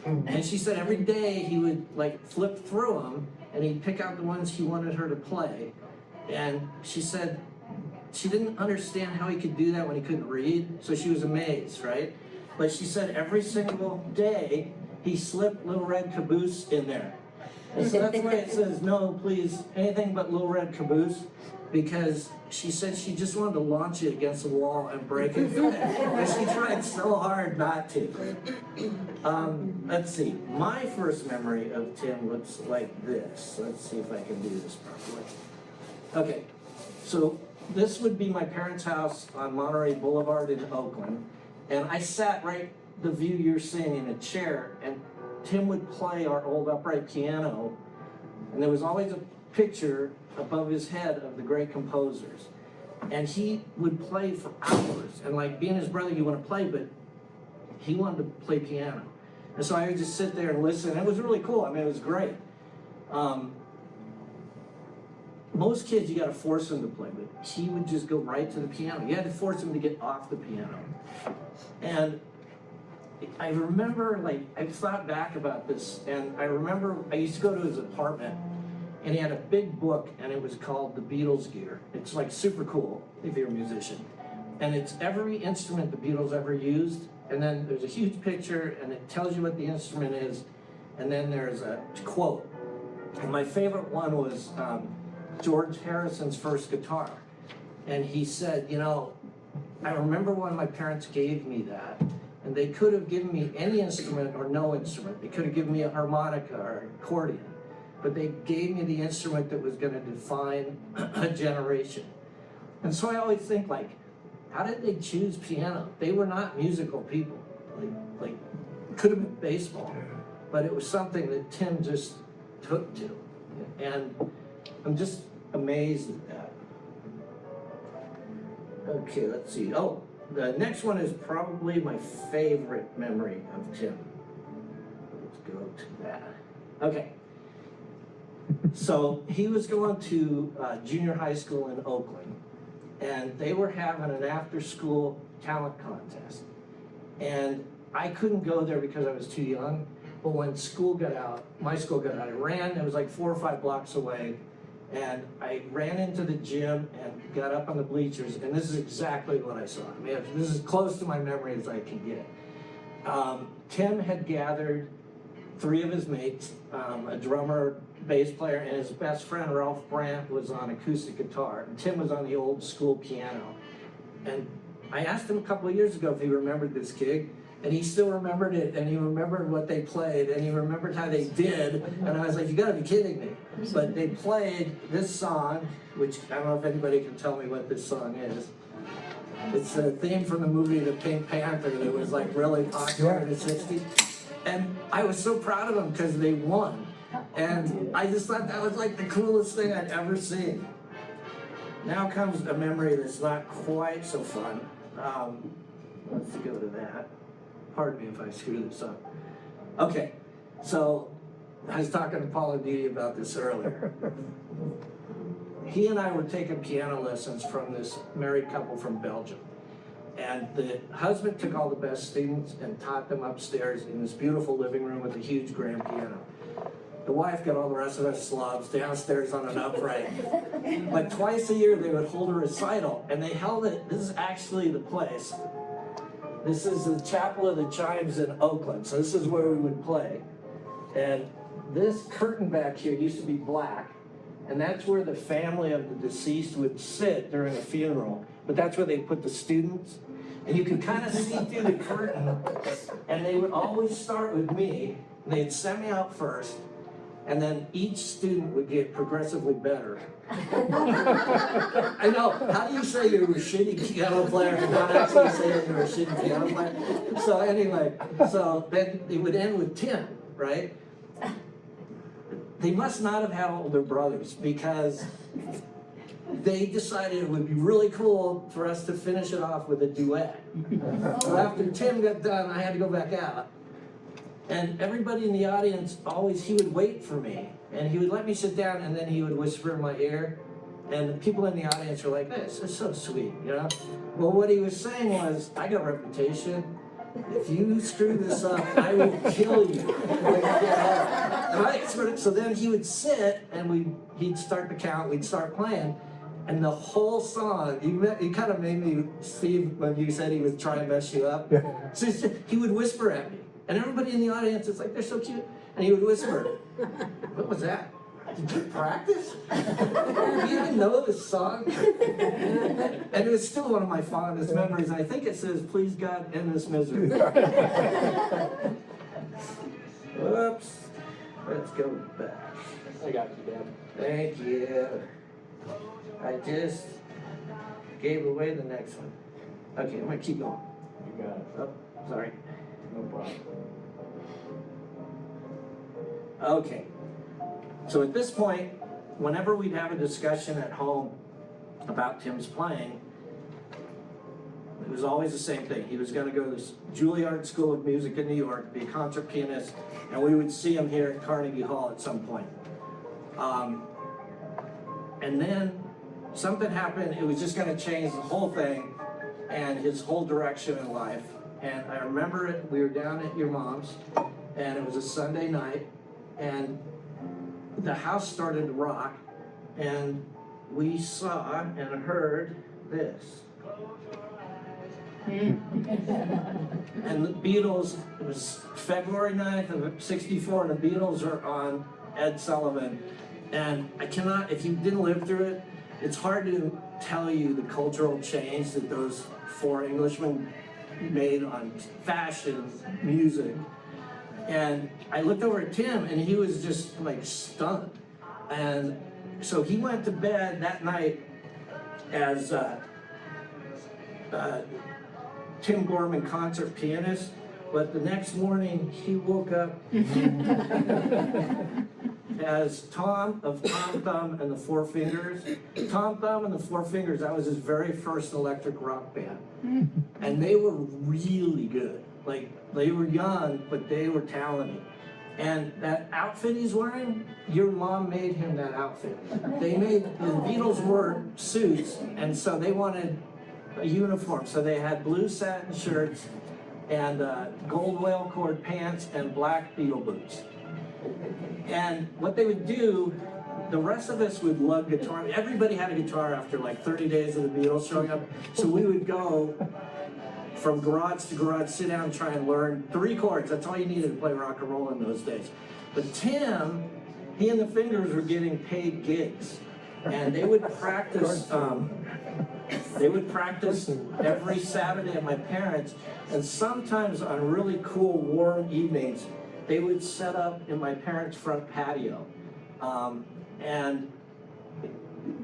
Speaker 8: And she said every day he would like flip through them and he'd pick out the ones he wanted her to play. And she said she didn't understand how he could do that when he couldn't read, so she was amazed, right? But she said every single day he slipped Little Red Caboose in there. And so that's why it says, no, please, anything but Little Red Caboose, because she said she just wanted to launch it against the wall and break it. And she tried so hard not to. Let's see, my first memory of Tim looks like this. Let's see if I can do this properly. Okay, so this would be my parents' house on Monterey Boulevard in Oakland. And I sat right the view you're seeing in a chair, and Tim would play our old upright piano, and there was always a picture above his head of the great composers. And he would play for hours, and like being his brother, you want to play, but he wanted to play piano. And so I would just sit there and listen, and it was really cool. I mean, it was great. Most kids, you got to force them to play, but he would just go right to the piano. You had to force him to get off the piano. And I remember, like, I thought back about this, and I remember I used to go to his apartment, and he had a big book, and it was called The Beatles Gear. It's like super cool if you're a musician. And it's every instrument the Beatles ever used, and then there's a huge picture, and it tells you what the instrument is, and then there's a quote. And my favorite one was George Harrison's first guitar. And he said, you know, I remember when my parents gave me that, and they could have given me any instrument or no instrument. They could have given me a harmonica or an accordion, but they gave me the instrument that was going to define a generation. And so I always think, like, how did they choose piano? They were not musical people. Like it could have been baseball, but it was something that Tim just took to. And I'm just amazed at that. Okay, let's see. Oh, the next one is probably my favorite memory of Tim. Let's go to that. Okay. So he was going to junior high school in Oakland, and they were having an after-school talent contest. And I couldn't go there because I was too young, but when school got out, my school got out, I ran, it was like 4 or 5 blocks away, and I ran into the gym and got up on the bleachers, and this is exactly what I saw. I mean, this is close to my memory as I can get. Tim had gathered 3 of his mates, a drummer, bass player, and his best friend, Ralph Brandt, was on acoustic guitar, and Tim was on the old school piano. And I asked him a couple of years ago if he remembered this gig, and he still remembered it, and he remembered what they played, and he remembered how they did, and I was like, you gotta be kidding me. But they played this song, which I don't know if anybody can tell me what this song is. It's a theme from the movie The Pink Panther that was like really popular in the 60s. And I was so proud of them because they won. And I just thought that was like the coolest thing I'd ever seen. Now comes a memory that's not quite so fun. Let's go to that. Pardon me if I screw this up. Okay, so I was talking to Paul and Dee about this earlier. He and I were taking piano lessons from this married couple from Belgium. And the husband took all the best students and taught them upstairs in this beautiful living room with a huge grand piano. The wife got all the rest of us slobs downstairs on an upright. But twice a year they would hold a recital, and they held it, this is actually the place. This is the Chapel of the Chimes in Oakland, so this is where we would play. And this curtain back here used to be black, and that's where the family of the deceased would sit during a funeral. But that's where they put the students. And you could kind of see through the curtain, and they would always start with me. They'd send me out first, and then each student would get progressively better. I know, how do you say you're a shitty piano player and not actually say you're a shitty piano player? So anyway, so then it would end with Tim, right? They must not have had older brothers, because they decided it would be really cool for us to finish it off with a duet. So after Tim got done, I had to go back out. And everybody in the audience he would wait for me. And he would let me sit down, and then he would whisper in my ear. And the people in the audience were like, this is so sweet, you know? Well, what he was saying was, I got a reputation. If you screw this up, I will kill you. So then he would sit, and he'd start the count, we'd start playing. And the whole song, you kind of made me, Steve, when you said he was trying to mess you up. So he would whisper at me. And everybody in the audience is like, they're so cute. And he would whisper, what was that? Did you practice? Do you even know this song? And it was still one of my fondest memories. I think it says, please God, end this misery. Whoops. Let's go back.
Speaker 1: I got you, Dad.
Speaker 8: Thank you. I just gave away the next one. Okay, I'm gonna keep going.
Speaker 1: You got it.
Speaker 8: Oh, sorry.
Speaker 1: No problem.
Speaker 8: Okay. So at this point, whenever we'd have a discussion at home about Tim's playing, it was always the same thing. He was going to go to Juilliard School of Music in New York, be a concert pianist, and we would see him here at Carnegie Hall at some point. And then something happened. It was just going to change the whole thing and his whole direction in life. And I remember it. We were down at your mom's, and it was a Sunday night, and the house started to rock, and we saw and heard this. And the Beatles, it was February 9th of '64, and the Beatles are on Ed Sullivan. And I cannot, if you didn't live through it, it's hard to tell you the cultural change that those four Englishmen made on fashion, music. And I looked over at Tim, and he was just like stunned. And so he went to bed that night as Tim Gorman concert pianist, but the next morning he woke up as Tom of Tom Thumb and the Four Fingers. Tom Thumb and the Four Fingers, that was his very first electric rock band. And they were really good. Like, they were young, but they were talented. And that outfit he's wearing, your mom made him that outfit. They made, the Beatles wore suits, and so they wanted a uniform. So they had blue satin shirts and gold whale cord pants and black Beatle boots. And what they would do, the rest of us would lug guitar. Everybody had a guitar after like 30 days of the Beatles showing up. So we would go from garage to garage, sit down and try and learn 3 chords. That's all you needed to play rock and roll in those days. But Tim, he and the Fingers were getting paid gigs. And they would practice, every Saturday at my parents', and sometimes on really cool warm evenings, they would set up in my parents' front patio. And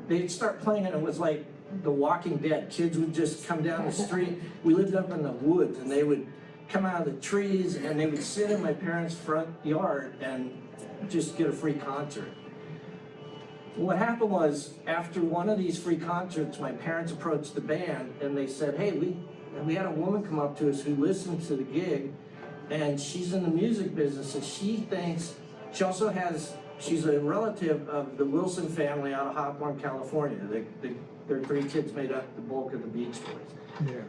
Speaker 8: they'd start playing, and it was like The Walking Dead. Kids would just come down the street. We lived up in the woods, and they would come out of the trees, and they would sit in my parents' front yard and just get a free concert. What happened was, after one of these free concerts, my parents approached the band, and they said, hey, we had a woman come up to us who listened to the gig, and she's in the music business, and she thinks, she's a relative of the Wilson family out of Hawthorne, California. Their 3 kids made up the bulk of the Beach Boys.
Speaker 9: Yeah.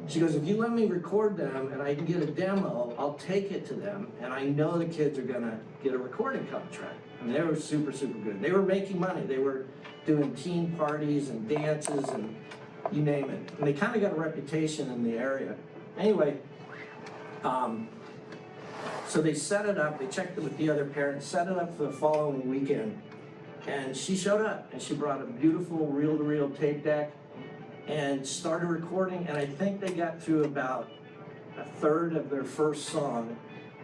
Speaker 8: She goes, if you let me record them and I can get a demo, I'll take it to them, and I know the kids are gonna get a recording contract. And they were super, super good. They were making money. They were doing teen parties and dances and you name it. And they kind of got a reputation in the area. Anyway, so they set it up, they checked it with the other parents, set it up for the following weekend. And she showed up, and she brought a beautiful reel-to-reel tape deck and started recording, and I think they got through about a third of their first song,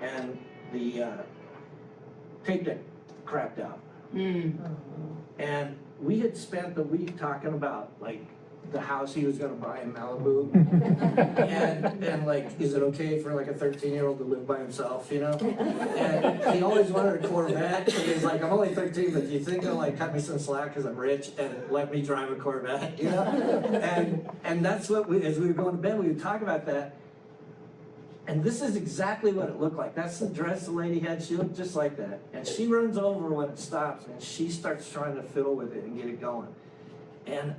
Speaker 8: and the tape deck crapped out. And we had spent the week talking about, like, the house he was gonna buy in Malibu. And like, is it okay for like a 13-year-old to live by himself, you know? And he always wanted a Corvette, and he's like, I'm only 13, but do you think they'll like cut me some slack because I'm rich and let me drive a Corvette, you know? And that's what as we were going to bed, we would talk about that. And this is exactly what it looked like. That's the dress the lady had. She looked just like that. And she runs over when it stops, and she starts trying to fiddle with it and get it going. And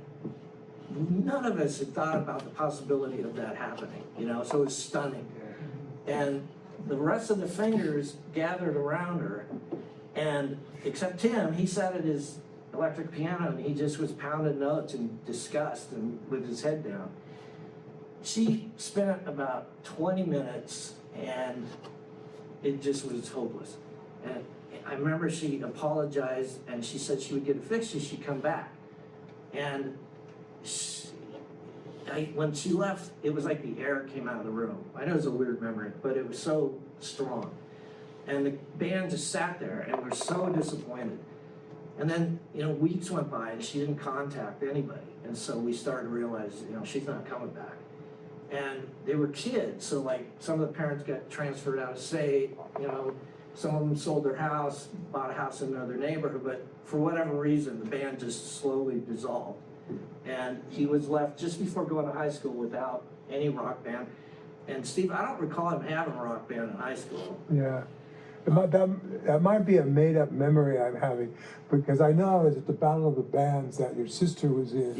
Speaker 8: none of us had thought about the possibility of that happening, you know, so it was stunning. And the rest of the fingers gathered around her, and except Tim, he sat at his electric piano and he just was pounding notes in disgust and with his head down. She spent about 20 minutes and it just was hopeless. And I remember she apologized and she said she would get it fixed, she'd come back. And when she left, it was like the air came out of the room. I know it's a weird memory, but it was so strong. And the band just sat there and were so disappointed. And then, you know, weeks went by and she didn't contact anybody. And so we started to realize, you know, she's not coming back. And they were kids, so like some of the parents got transferred out of state, you know, some of them sold their house, bought a house in another neighborhood, but for whatever reason, the band just slowly dissolved. And he was left just before going to high school without any rock band. And Steve, I don't recall him having a rock band in high school.
Speaker 9: Yeah. That might be a made-up memory I'm having, because I know I was at the Battle of the Bands that your sister was in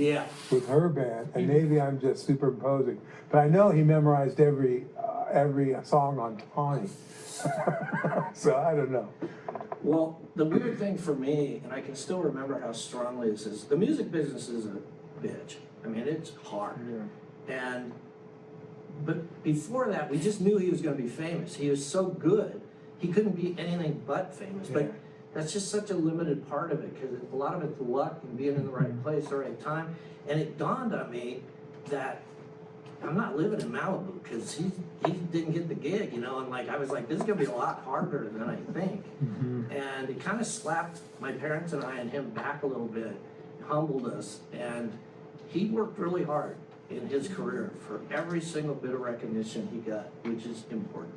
Speaker 9: with her band, and maybe I'm just superimposing. But I know he memorized every song on Tawny. So I don't know.
Speaker 8: Well, the weird thing for me, and I can still remember how strongly this is, the music business is a bitch. I mean, it's hard. Yeah. But before that, we just knew he was going to be famous. He was so good. He couldn't be anything but famous, but that's just such a limited part of it, because a lot of it's luck and being in the right place at the right time. And it dawned on me that I'm not living in Malibu, because he didn't get the gig, you know, and like I was like, this is gonna be a lot harder than I think. And it kind of slapped my parents and I and him back a little bit, humbled us, and he worked really hard in his career for every single bit of recognition he got, which is important.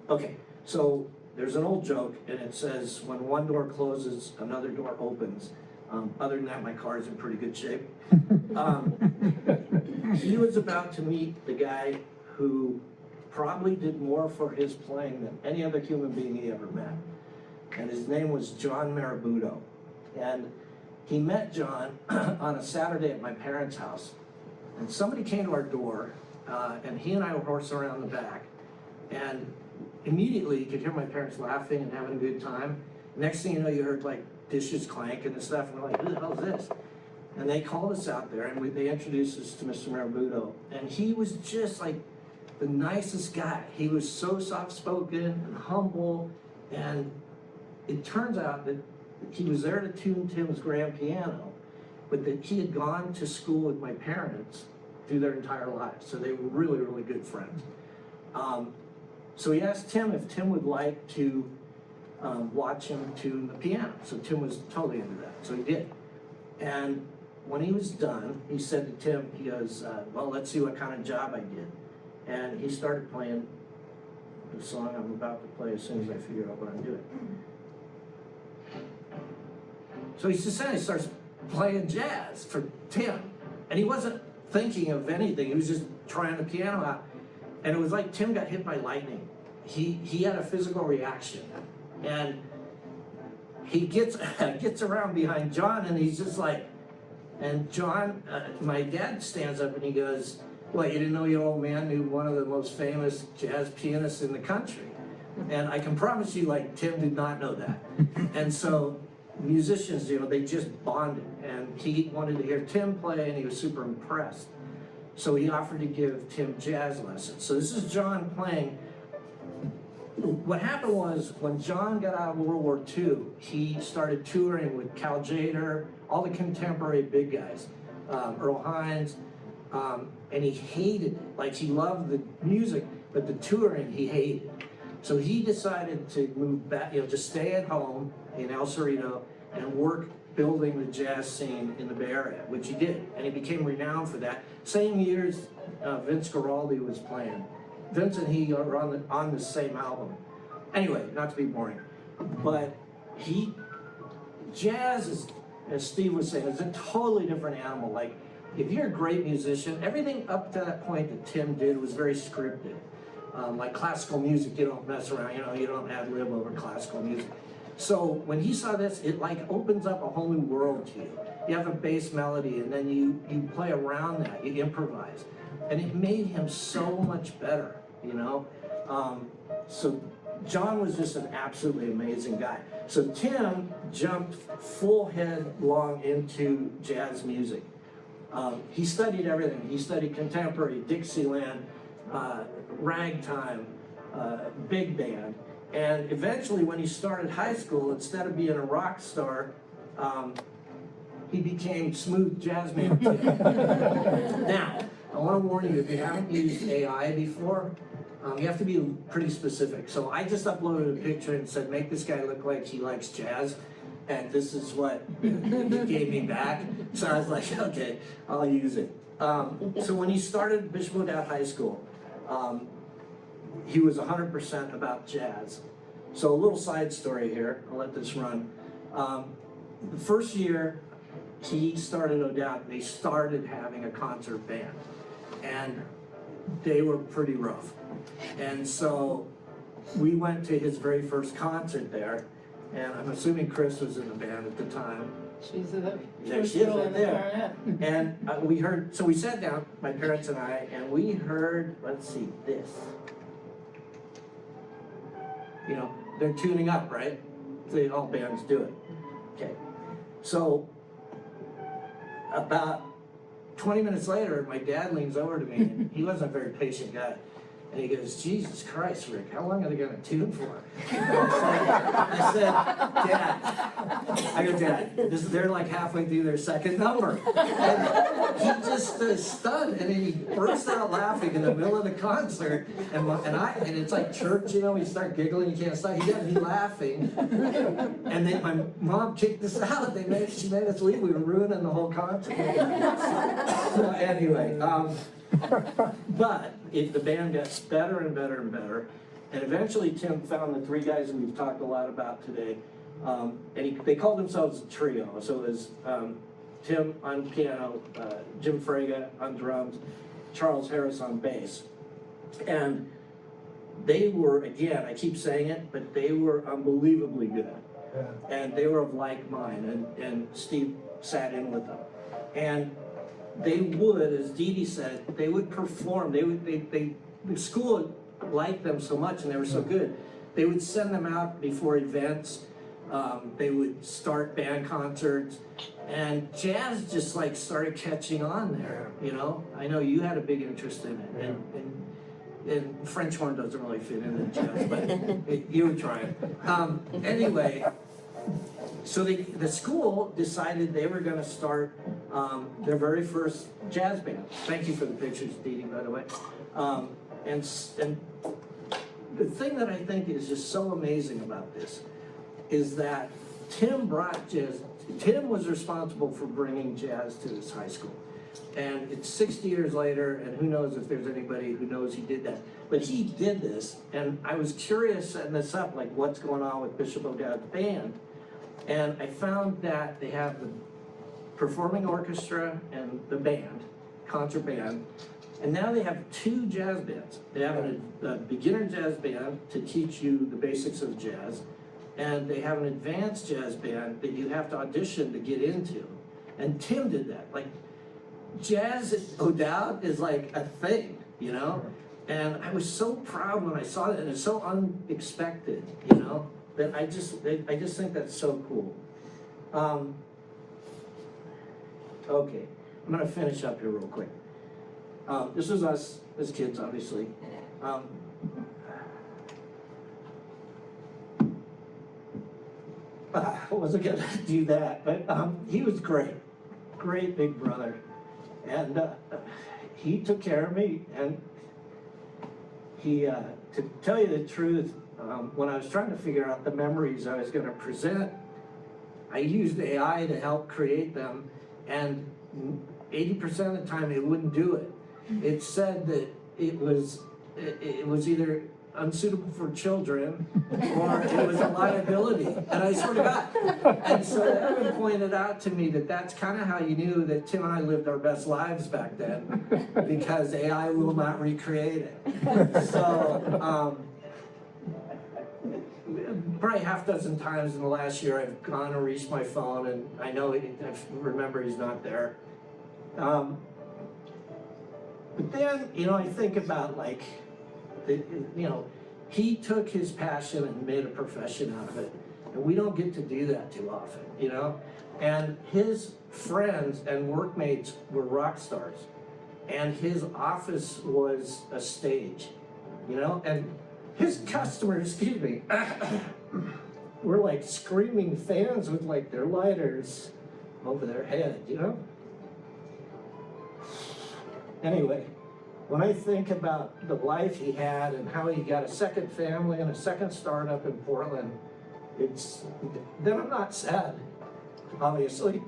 Speaker 8: Okay. So there's an old joke, and it says, when one door closes, another door opens. Other than that, my car is in pretty good shape. He was about to meet the guy who probably did more for his playing than any other human being he ever met. And his name was John Marabuto. And he met John on a Saturday at my parents' house. And somebody came to our door, and he and I were horsing around the back. And immediately you could hear my parents laughing and having a good time. Next thing you know, you heard like dishes clanking and stuff, and we're like, who the hell is this? And they called us out there, and they introduced us to Mr. Marabuto. And he was just like the nicest guy. He was so soft-spoken and humble, and it turns out that he was there to tune Tim's grand piano, but that he had gone to school with my parents through their entire lives. So they were really, really good friends. So he asked Tim if Tim would like to watch him tune the piano. So Tim was totally into that, so he did. And when he was done, he said to Tim, he goes, well, let's see what kind of job I did. And he started playing the song I'm about to play as soon as I figure out what I'm doing. So he starts playing jazz for Tim. And he wasn't thinking of anything, he was just trying the piano out. And it was like Tim got hit by lightning. He had a physical reaction. And he gets around behind John, and he's just like, and John, my dad stands up and he goes, well, you didn't know your old man knew one of the most famous jazz pianists in the country. And I can promise you, like, Tim did not know that. And so musicians, you know, they just bonded. And he wanted to hear Tim play, and he was super impressed. So he offered to give Tim jazz lessons. So this is John playing. What happened was, when John got out of World War II, he started touring with Cal Tjader, all the contemporary big guys, Earl Hines, and he hated it. Like, he loved the music, but the touring he hated. So he decided to move back, you know, just stay at home in El Cerrito and work building the jazz scene in the Bay Area, which he did, and he became renowned for that. Same years Vince Guaraldi was playing. Vince and he are on the same album. Anyway, not to be boring, but jazz is, as Steve was saying, is a totally different animal. Like, if you're a great musician, everything up to that point that Tim did was very scripted. Like classical music, you don't mess around, you don't ad-lib over classical music. So when he saw this, it like opens up a whole new world to you. You have a bass melody, and then you play around that, you improvise. And it made him so much better, So John was just an absolutely amazing guy. So Tim jumped full headlong into jazz music. He studied everything. He studied contemporary, Dixieland, ragtime, big band. And eventually, when he started high school, instead of being a rock star, he became smooth jazz man. Now, I want to warn you, if you haven't used AI before, you have to be pretty specific. So I just uploaded a picture and said, make this guy look like he likes jazz. And this is what he gave me back. So I was like, okay, I'll use it. So when he started Bishop O'Dowd High School, he was 100% about jazz. So a little side story here, I'll let this run. The first year he started O'Dowd, they started having a concert band. And they were pretty rough. And so we went to his very first concert there, and I'm assuming Chris was in the band at the time.
Speaker 11: She's the
Speaker 8: There she is right there. And we heard, so we sat down, my parents and I, and we heard, let's see, this. They're tuning up, right? All bands do it. Okay. So about 20 minutes later, my dad leans over to me, and he wasn't a very patient guy. And he goes, Jesus Christ, Rick, how long are they going to tune for? I said, Dad, they're like halfway through their second number. And he just stunned, and then he burst out laughing in the middle of the concert. And it's like church, you start giggling, you can't stop. He got me laughing. And then my mom kicked us out. She made us leave. We were ruining the whole concert. So anyway, but the band gets better and better and better, and eventually Tim found the three guys that we've talked a lot about today, and they called themselves a trio. So it was Tim on piano, Jim Frega on drums, Charles Harris on bass, and they were, again, I keep saying it, but they were unbelievably good, and they were of like mind, and Steve sat in with them, and they would, as Dee Dee said, they would perform. The school liked them so much, and they were so good. They would send them out before events. They would start band concerts, and jazz just like started catching on there. I know you had a big interest in it, and French horn doesn't really fit into jazz, but you were trying. Anyway. So the school decided they were going to start their very first jazz band. Thank you for the pictures, Dee Dee, by the way. And the thing that I think is just so amazing about this is that Tim brought jazz. Tim was responsible for bringing jazz to this high school. And it's 60 years later, and who knows if there's anybody who knows he did that. But he did this, and I was curious setting this up, like what's going on with Bishop O'Dowd's band. And I found that they have the performing orchestra and the band, concert band, and now they have two jazz bands. They have a beginner jazz band to teach you the basics of jazz, and they have an advanced jazz band that you have to audition to get into. And Tim did that. Like, jazz at O'Dowd is like a thing, And I was so proud when I saw it, and it's so unexpected, that I just think that's so cool. Okay, I'm gonna finish up here real quick. This was us as kids, obviously. I wasn't gonna do that, but he was great big brother, and he took care of me, and he, to tell you the truth, when I was trying to figure out the memories I was going to present, I used AI to help create them, and 80% of the time it wouldn't do it. It said that it was either unsuitable for children or it was a liability, and I swear to God. And so Evan pointed out to me that that's kind of how you knew that Tim and I lived our best lives back then, because AI will not recreate it. So probably half dozen times in the last year I've gone and reached my phone, and I know I remember he's not there. But then, you know, I think about like, you know, he took his passion and made a profession out of it. And we don't get to do that too often, you know? And his friends and workmates were rock stars. And his office was a stage, you know? And his customers, excuse me, were like screaming fans with like their lighters over their head, you know? Anyway, when I think about the life he had and how he got a second family and a second startup in Portland, then I'm not sad, obviously.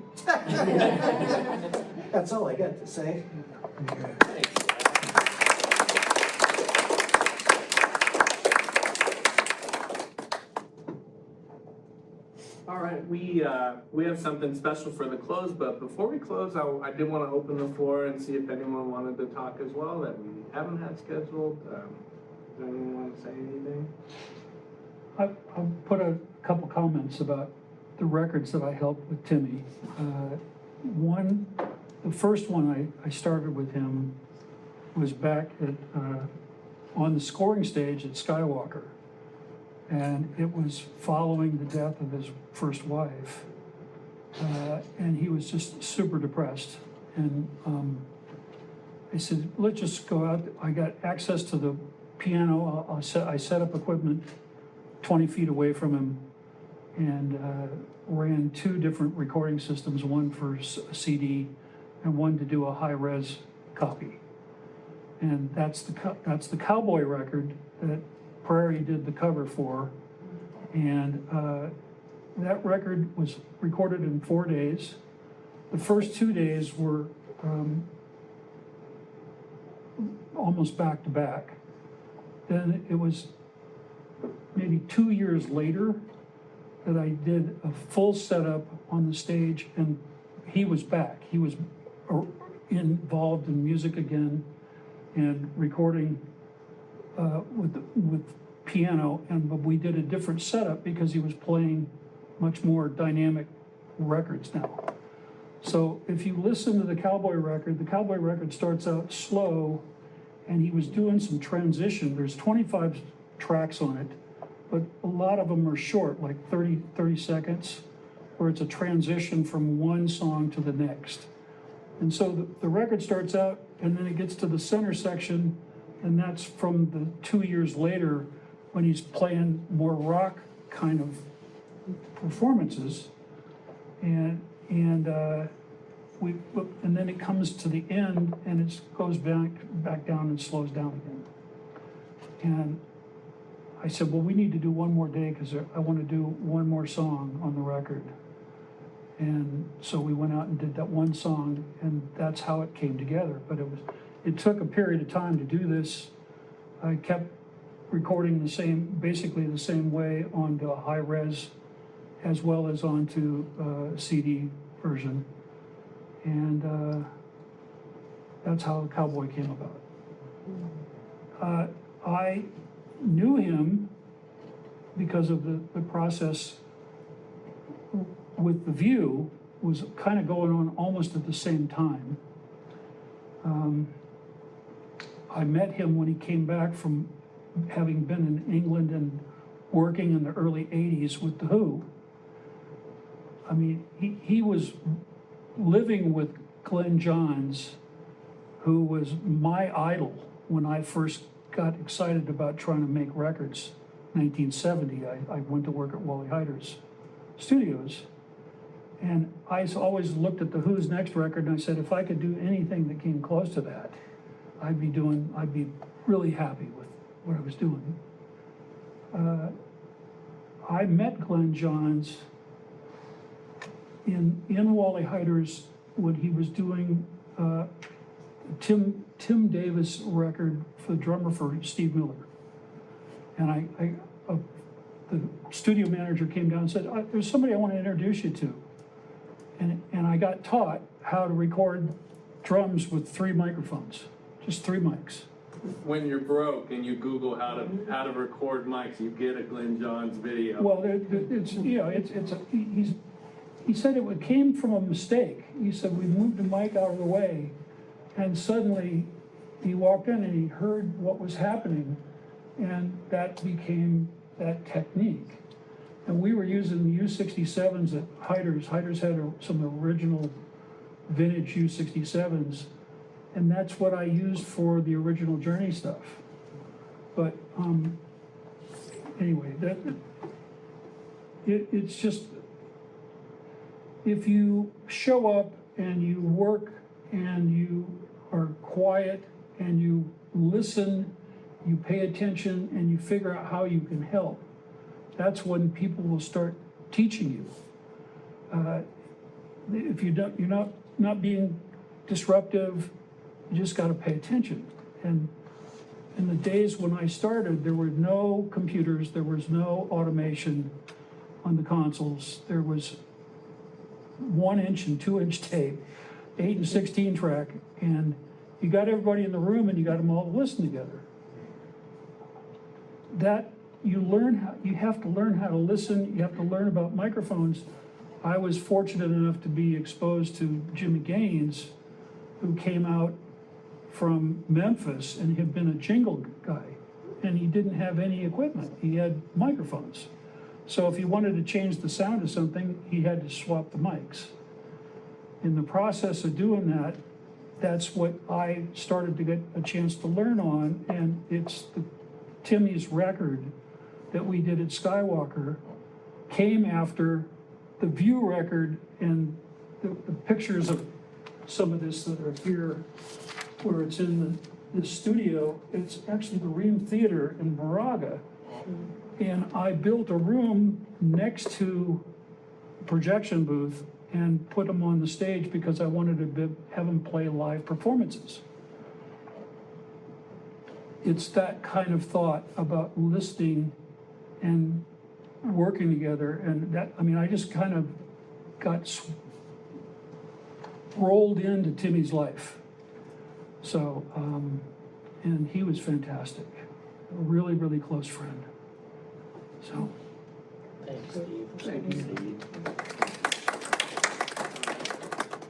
Speaker 8: That's all I got to say. Thanks.
Speaker 1: All right, we have something special for the close, but before we close, I did want to open the floor and see if anyone wanted to talk as well that we haven't had scheduled. Does anyone want to say anything?
Speaker 13: I'll put a couple comments about the records that I helped with Timmy. The first one I started with him was back at on the scoring stage at Skywalker. And it was following the death of his first wife. And he was just super depressed. And I said, let's just go out. I got access to the piano. I set up equipment 20 feet away from him and ran 2 different recording systems, one for a CD and one to do a high-res copy. And that's the Cowboy record that Prairie did the cover for, and that record was recorded in 4 days. The first 2 days were almost back to back. Then it was maybe 2 years later that I did a full setup on the stage, and he was back. He was involved in music again and recording with piano, but we did a different setup because he was playing much more dynamic records now. So if you listen to the Cowboy record starts out slow, and he was doing some transition. There's 25 tracks on it, but a lot of them are short, like 30 seconds, where it's a transition from one song to the next. And so the record starts out, and then it gets to the center section, and that's from the 2 years later when he's playing more rock kind of performances. And then it comes to the end, and it goes back down and slows down again. And I said, well, we need to do one more day because I want to do one more song on the record. And so we went out and did that one song, and that's how it came together. But it took a period of time to do this. I kept recording basically the same way onto a high res as well as onto a CD version. And that's how the Cowboy came about. I knew him because of the process with The View was kind of going on almost at the same time. I met him when he came back from having been in England and working in the early 80s with The Who. I mean, he was living with Glenn Johns, who was my idol when I first got excited about trying to make records. 1970, I went to work at Wally Heider's studios. And I always looked at The Who's next record and I said, if I could do anything that came close to that, I'd be really happy with what I was doing. I met Glenn Johns in Wally Heider's, when he was doing Tim Davis record for the drummer for Steve Miller. And the studio manager came down and said, there's somebody I want to introduce you to. And I got taught how to record drums with 3 microphones, just 3 mics.
Speaker 1: When you're broke and you Google how to record mics, you get a Glenn Johns video.
Speaker 13: Well, he said it came from a mistake. He said, we moved the mic out of the way, and suddenly he walked in and he heard what was happening, and that became that technique. And we were using the U67s at Heider's. Heider's had some original vintage U67s, and that's what I used for the original Journey stuff. But anyway, it's just, if you show up and you work and you are quiet and you listen, you pay attention, and you figure out how you can help, that's when people will start teaching you. If you don't, you're not being disruptive, you just got to pay attention. And in the days when I started, there were no computers, there was no automation on the consoles. There was 1-inch and 2-inch tape, 8 and 16 track, and you got everybody in the room and you got them all to listen together. That you have to learn how to listen, you have to learn about microphones. I was fortunate enough to be exposed to Jimmy Gaines, who came out from Memphis and had been a jingle guy, and he didn't have any equipment. He had microphones. So if he wanted to change the sound of something, he had to swap the mics. In the process of doing that, that's what I started to get a chance to learn on, and it's Timmy's record that we did at Skywalker came after the View record, and the pictures of some of this that are here, where it's in the studio, it's actually the Ream Theater in Moraga. And I built a room next to the projection booth and put them on the stage because I wanted to have them play live performances. It's that kind of thought about listening and working together, and that, I mean, I just kind of got rolled into Timmy's life. So, and he was fantastic, a really, really close friend. So.
Speaker 8: Thanks, Steve.
Speaker 1: Thank you, Steve.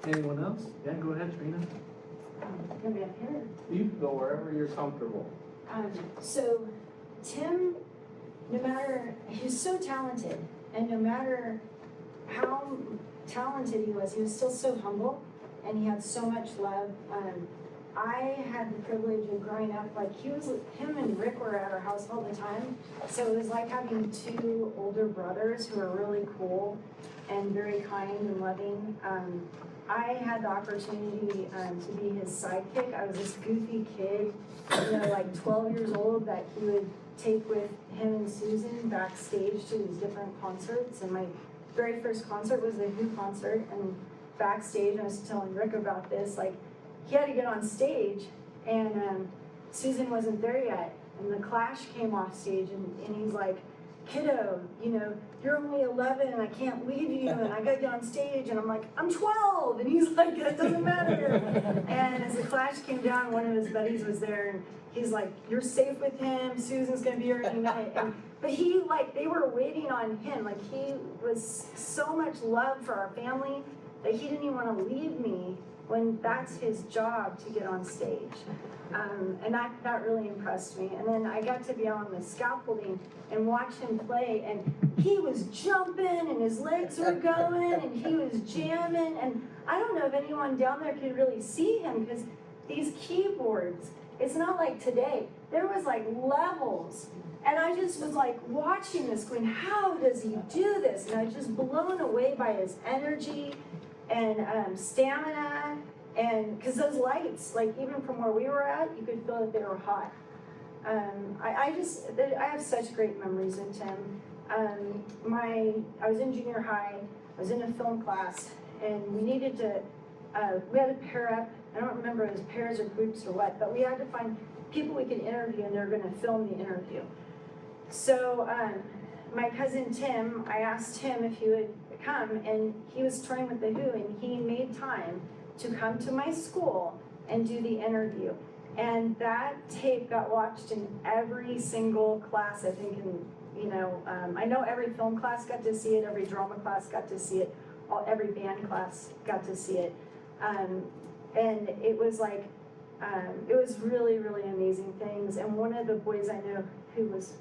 Speaker 1: Anyone else? Yeah, go ahead, Trina.
Speaker 14: Can we up here?
Speaker 1: You can go wherever you're comfortable.
Speaker 14: So Tim, no matter, he's so talented, and no matter how talented he was still so humble, and he had so much love. I had the privilege of growing up, like him and Rick were at our house all the time, so it was like having 2 older brothers who were really cool and very kind and loving. I had the opportunity to be his sidekick. I was this goofy kid, like 12 years old, that he would take with him and Susan backstage to these different concerts. And my very first concert was the Who concert, and backstage, I was telling Rick about this, like, he had to get on stage, and Susan wasn't there yet, and the Clash came off stage, and he's like, kiddo, you're only 11 and I can't leave you, and I gotta get on stage, and I'm like, I'm 12, and he's like, that doesn't matter. And as the Clash came down, one of his buddies was there, and he's like, you're safe with him, Susan's gonna be here any night. But they were waiting on him, like, he was so much love for our family that he didn't even want to leave me when that's his job to get on stage. And that really impressed me. And then I got to be on the scaffolding and watch him play, and he was jumping and his legs were going and he was jamming. And I don't know if anyone down there could really see him, because these keyboards, it's not like today. There was like levels. And I just was like watching this going, how does he do this? And I was just blown away by his energy and stamina, and because those lights, like even from where we were at, you could feel that they were hot. I have such great memories of Tim, I was in junior high, I was in a film class, and we needed to, we had to pair up, I don't remember if it was pairs or groups or what, but we had to find people we could interview and they're gonna film the interview. So, my cousin Tim, I asked him if he would come, and he was touring with The Who, and he made time to come to my school and do the interview. And that tape got watched in every single class, I think, I know every film class got to see it, every drama class got to see it, every band class got to see it. And it was like, it was really, really amazing things. And one of the boys I know who was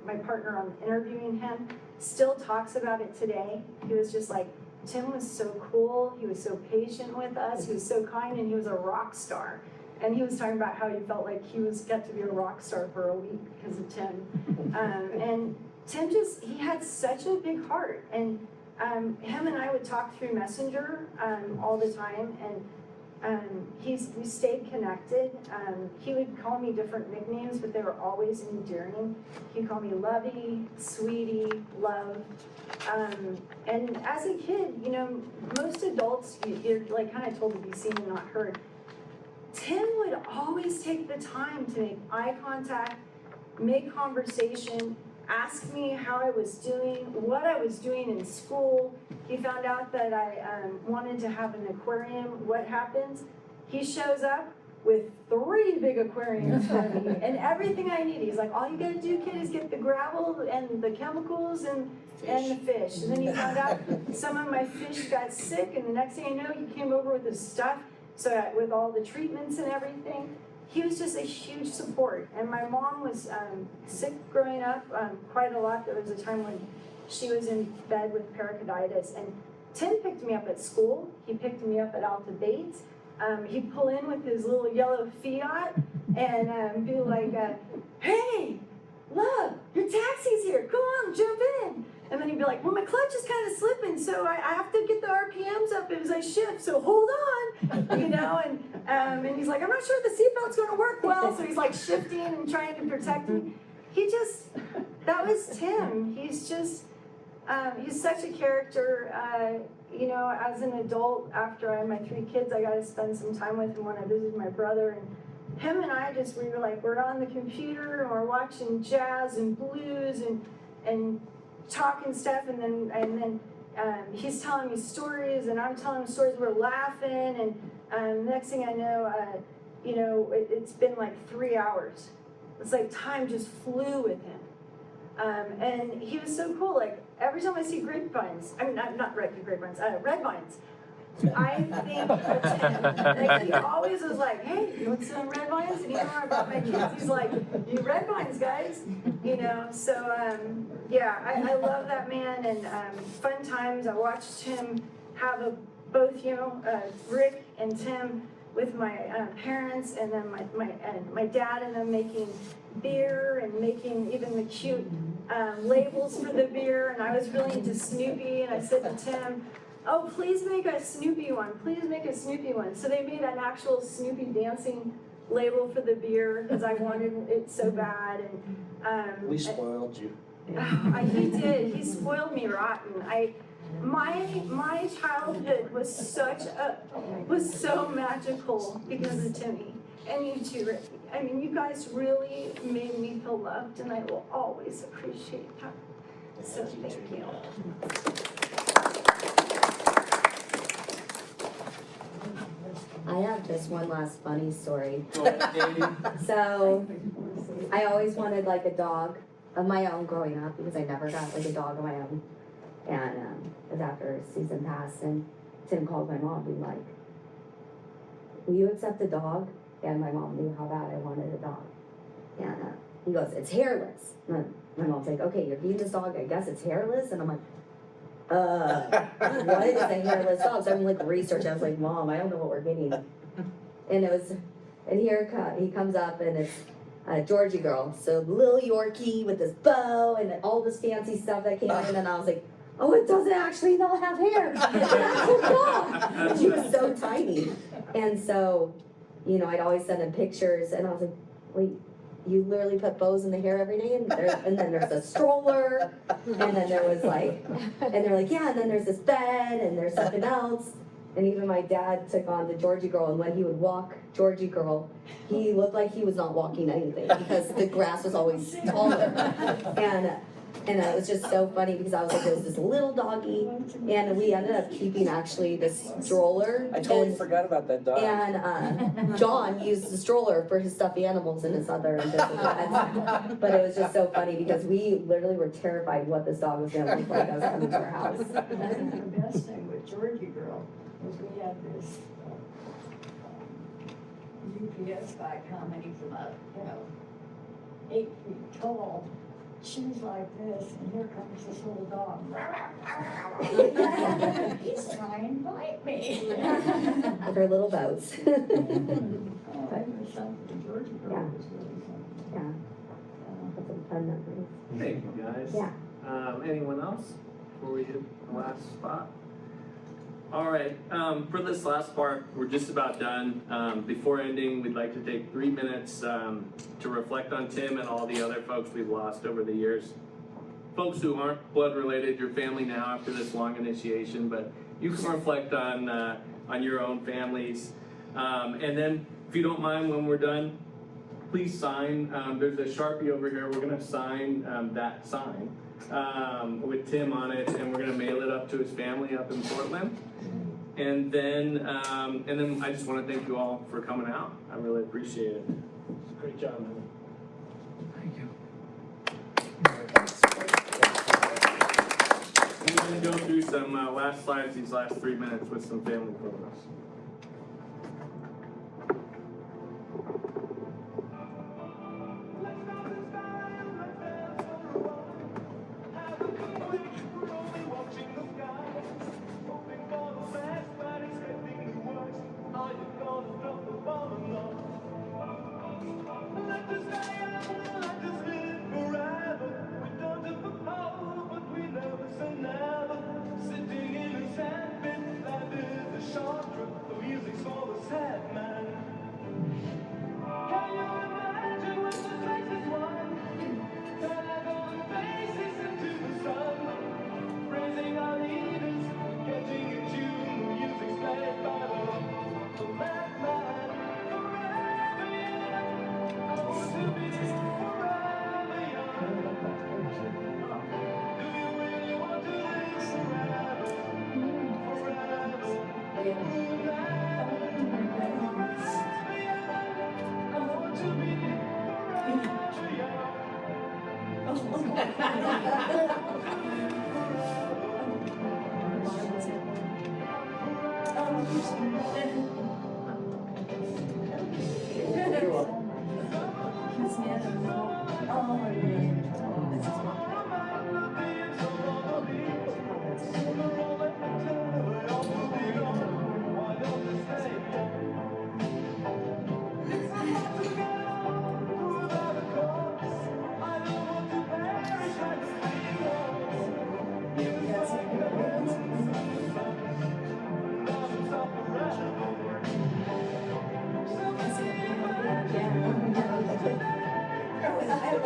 Speaker 14: my partner on interviewing him still talks about it today. He was just like, Tim was so cool, he was so patient with us, he was so kind, and he was a rock star. And he was talking about how he felt like he got to be a rock star for a week because of Tim. And Tim he had such a big heart. And him and I would talk through Messenger all the time, and we stayed connected. He would call me different nicknames, but they were always endearing. He'd call me Lovey, Sweetie, Love. And as a kid, most adults, you're like kind of told to be seen and not heard. Tim would always take the time to make eye contact, make conversation, ask me how I was doing, what I was doing in school. He found out that I wanted to have an aquarium. What happens? He shows up with 3 big aquariums for me and everything I need. He's like, all you gotta do, kid, is get the gravel and the chemicals and the fish. And then he found out some of my fish got sick, and the next thing I know, he came over with his stuff. So with all the treatments and everything, he was just a huge support. And my mom was sick growing up quite a lot. There was a time when she was in bed with pericarditis, and Tim picked me up at school. He picked me up at Alta Bates. He'd pull in with his little yellow Fiat and be like, hey, love, your taxi's here. Come on, jump in. And then he'd be like, well, my clutch is kind of slipping, so I have to get the RPMs up as I shift, so hold on, and he's like, I'm not sure if the seatbelt's gonna work well, so he's like shifting and trying to protect me. That was Tim. He's just, he's such a character. As an adult, after I had my 3 kids, I got to spend some time with him when I visited my brother, and him and I we're on the computer, and we're watching jazz and blues and talking stuff, and then he's telling me stories, and I'm telling him stories. We're laughing, and next thing I know, it's been like 3 hours. It's like time just flew with him, and he was so cool. Like every time I see grapevines, I mean not red vines, red vines. I think of him. Like he always was like, hey, you want some red vines? And even when I brought my kids, he's like, you red vines, guys. So I love that man, and fun times. I watched him have both, Rick and Tim with my parents, and then my dad and them making beer and making even the cute labels for the beer. And I was really into Snoopy, and I said to Tim, oh, please make a Snoopy one. Please make a Snoopy one. So they made an actual Snoopy dancing label for the beer because I wanted it so bad. And
Speaker 8: We spoiled you.
Speaker 14: he did. He spoiled me rotten. My childhood was so magical because of Timmy. And you too, Ricky. I mean, you guys really made me feel loved, and I will always appreciate that. So thank you.
Speaker 15: I have just one last funny story.
Speaker 1: Go ahead, Katie.
Speaker 15: So, I always wanted like a dog of my own growing up because I never got like a dog of my own. And it was after a season passed, and Tim called my mom being like, will you accept a dog? And my mom knew how bad I wanted a dog. And he goes, it's hairless. And my mom's like, okay, you're getting this dog, I guess it's hairless? And I'm like, what is a hairless dog? So I'm like researching. I was like, Mom, I don't know what we're getting. And here he comes up, and it's a Georgie girl. So little Yorkie with this bow and all this fancy stuff that came in, and I was like, oh, it doesn't actually not have hair. It's an actual dog. And she was so tiny. And so, I'd always send him pictures, and I was like, wait, you literally put bows in the hair every day, and then there's a stroller, and then there was like, and they're like, yeah, and then there's this bed, and there's something else. And even my dad took on the Georgie girl, and when he would walk Georgie girl, he looked like he was not walking anything because the grass was always taller. And it was just so funny because I was like, there was this little doggy, and we ended up keeping actually this stroller.
Speaker 8: I totally forgot about that dog.
Speaker 15: And John used the stroller for his stuffed animals and his other businesses. But it was just so funny because we literally were terrified what this dog was gonna look like as coming to our house.
Speaker 11: I think the best thing with Georgie Girl was we had this UPS guy coming, he's about, 8 feet tall. She was like this, and here comes this little dog. He's trying to bite me.
Speaker 15: With her little boats.
Speaker 11: I was something, Georgie Girl
Speaker 15: Yeah.
Speaker 11: was really something.
Speaker 15: Yeah. That's some fun memories.
Speaker 1: Thank you, guys.
Speaker 15: Yeah.
Speaker 1: Anyone else before we hit the last spot? All right, for this last part, we're just about done. Before ending, we'd like to take 3 minutes to reflect on Tim and all the other folks we've lost over the years. Folks who aren't blood related, your family now after this long initiation, but you can reflect on your own families. And then, if you don't mind, when we're done, please sign. There's a Sharpie over here. We're gonna sign that sign with Tim on it, and we're gonna mail it up to his family up in Portland. And then I just want to thank you all for coming out. I really appreciate it. Great job, man.
Speaker 13: Thank you.
Speaker 1: I'm going to go through some last slides, these last 3 minutes with some family photos.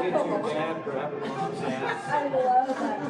Speaker 1: Get your dad grabbing mom's ass.
Speaker 15: I love that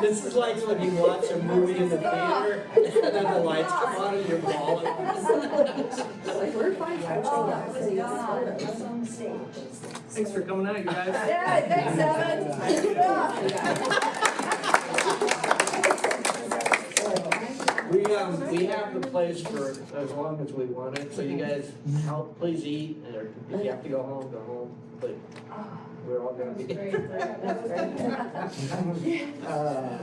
Speaker 8: This is like when you watch a movie in the theater, and then the lights come on and you're bawling.
Speaker 15: Like, we're fine.
Speaker 11: It's on stage.
Speaker 1: Thanks for coming out, you guys.
Speaker 15: Yeah, thanks, Evan.
Speaker 8: We have the place for as long as we want it, so you guys help, please eat, or if you have to go home, but we're all gonna be.
Speaker 15: That's great.
Speaker 3: Uh,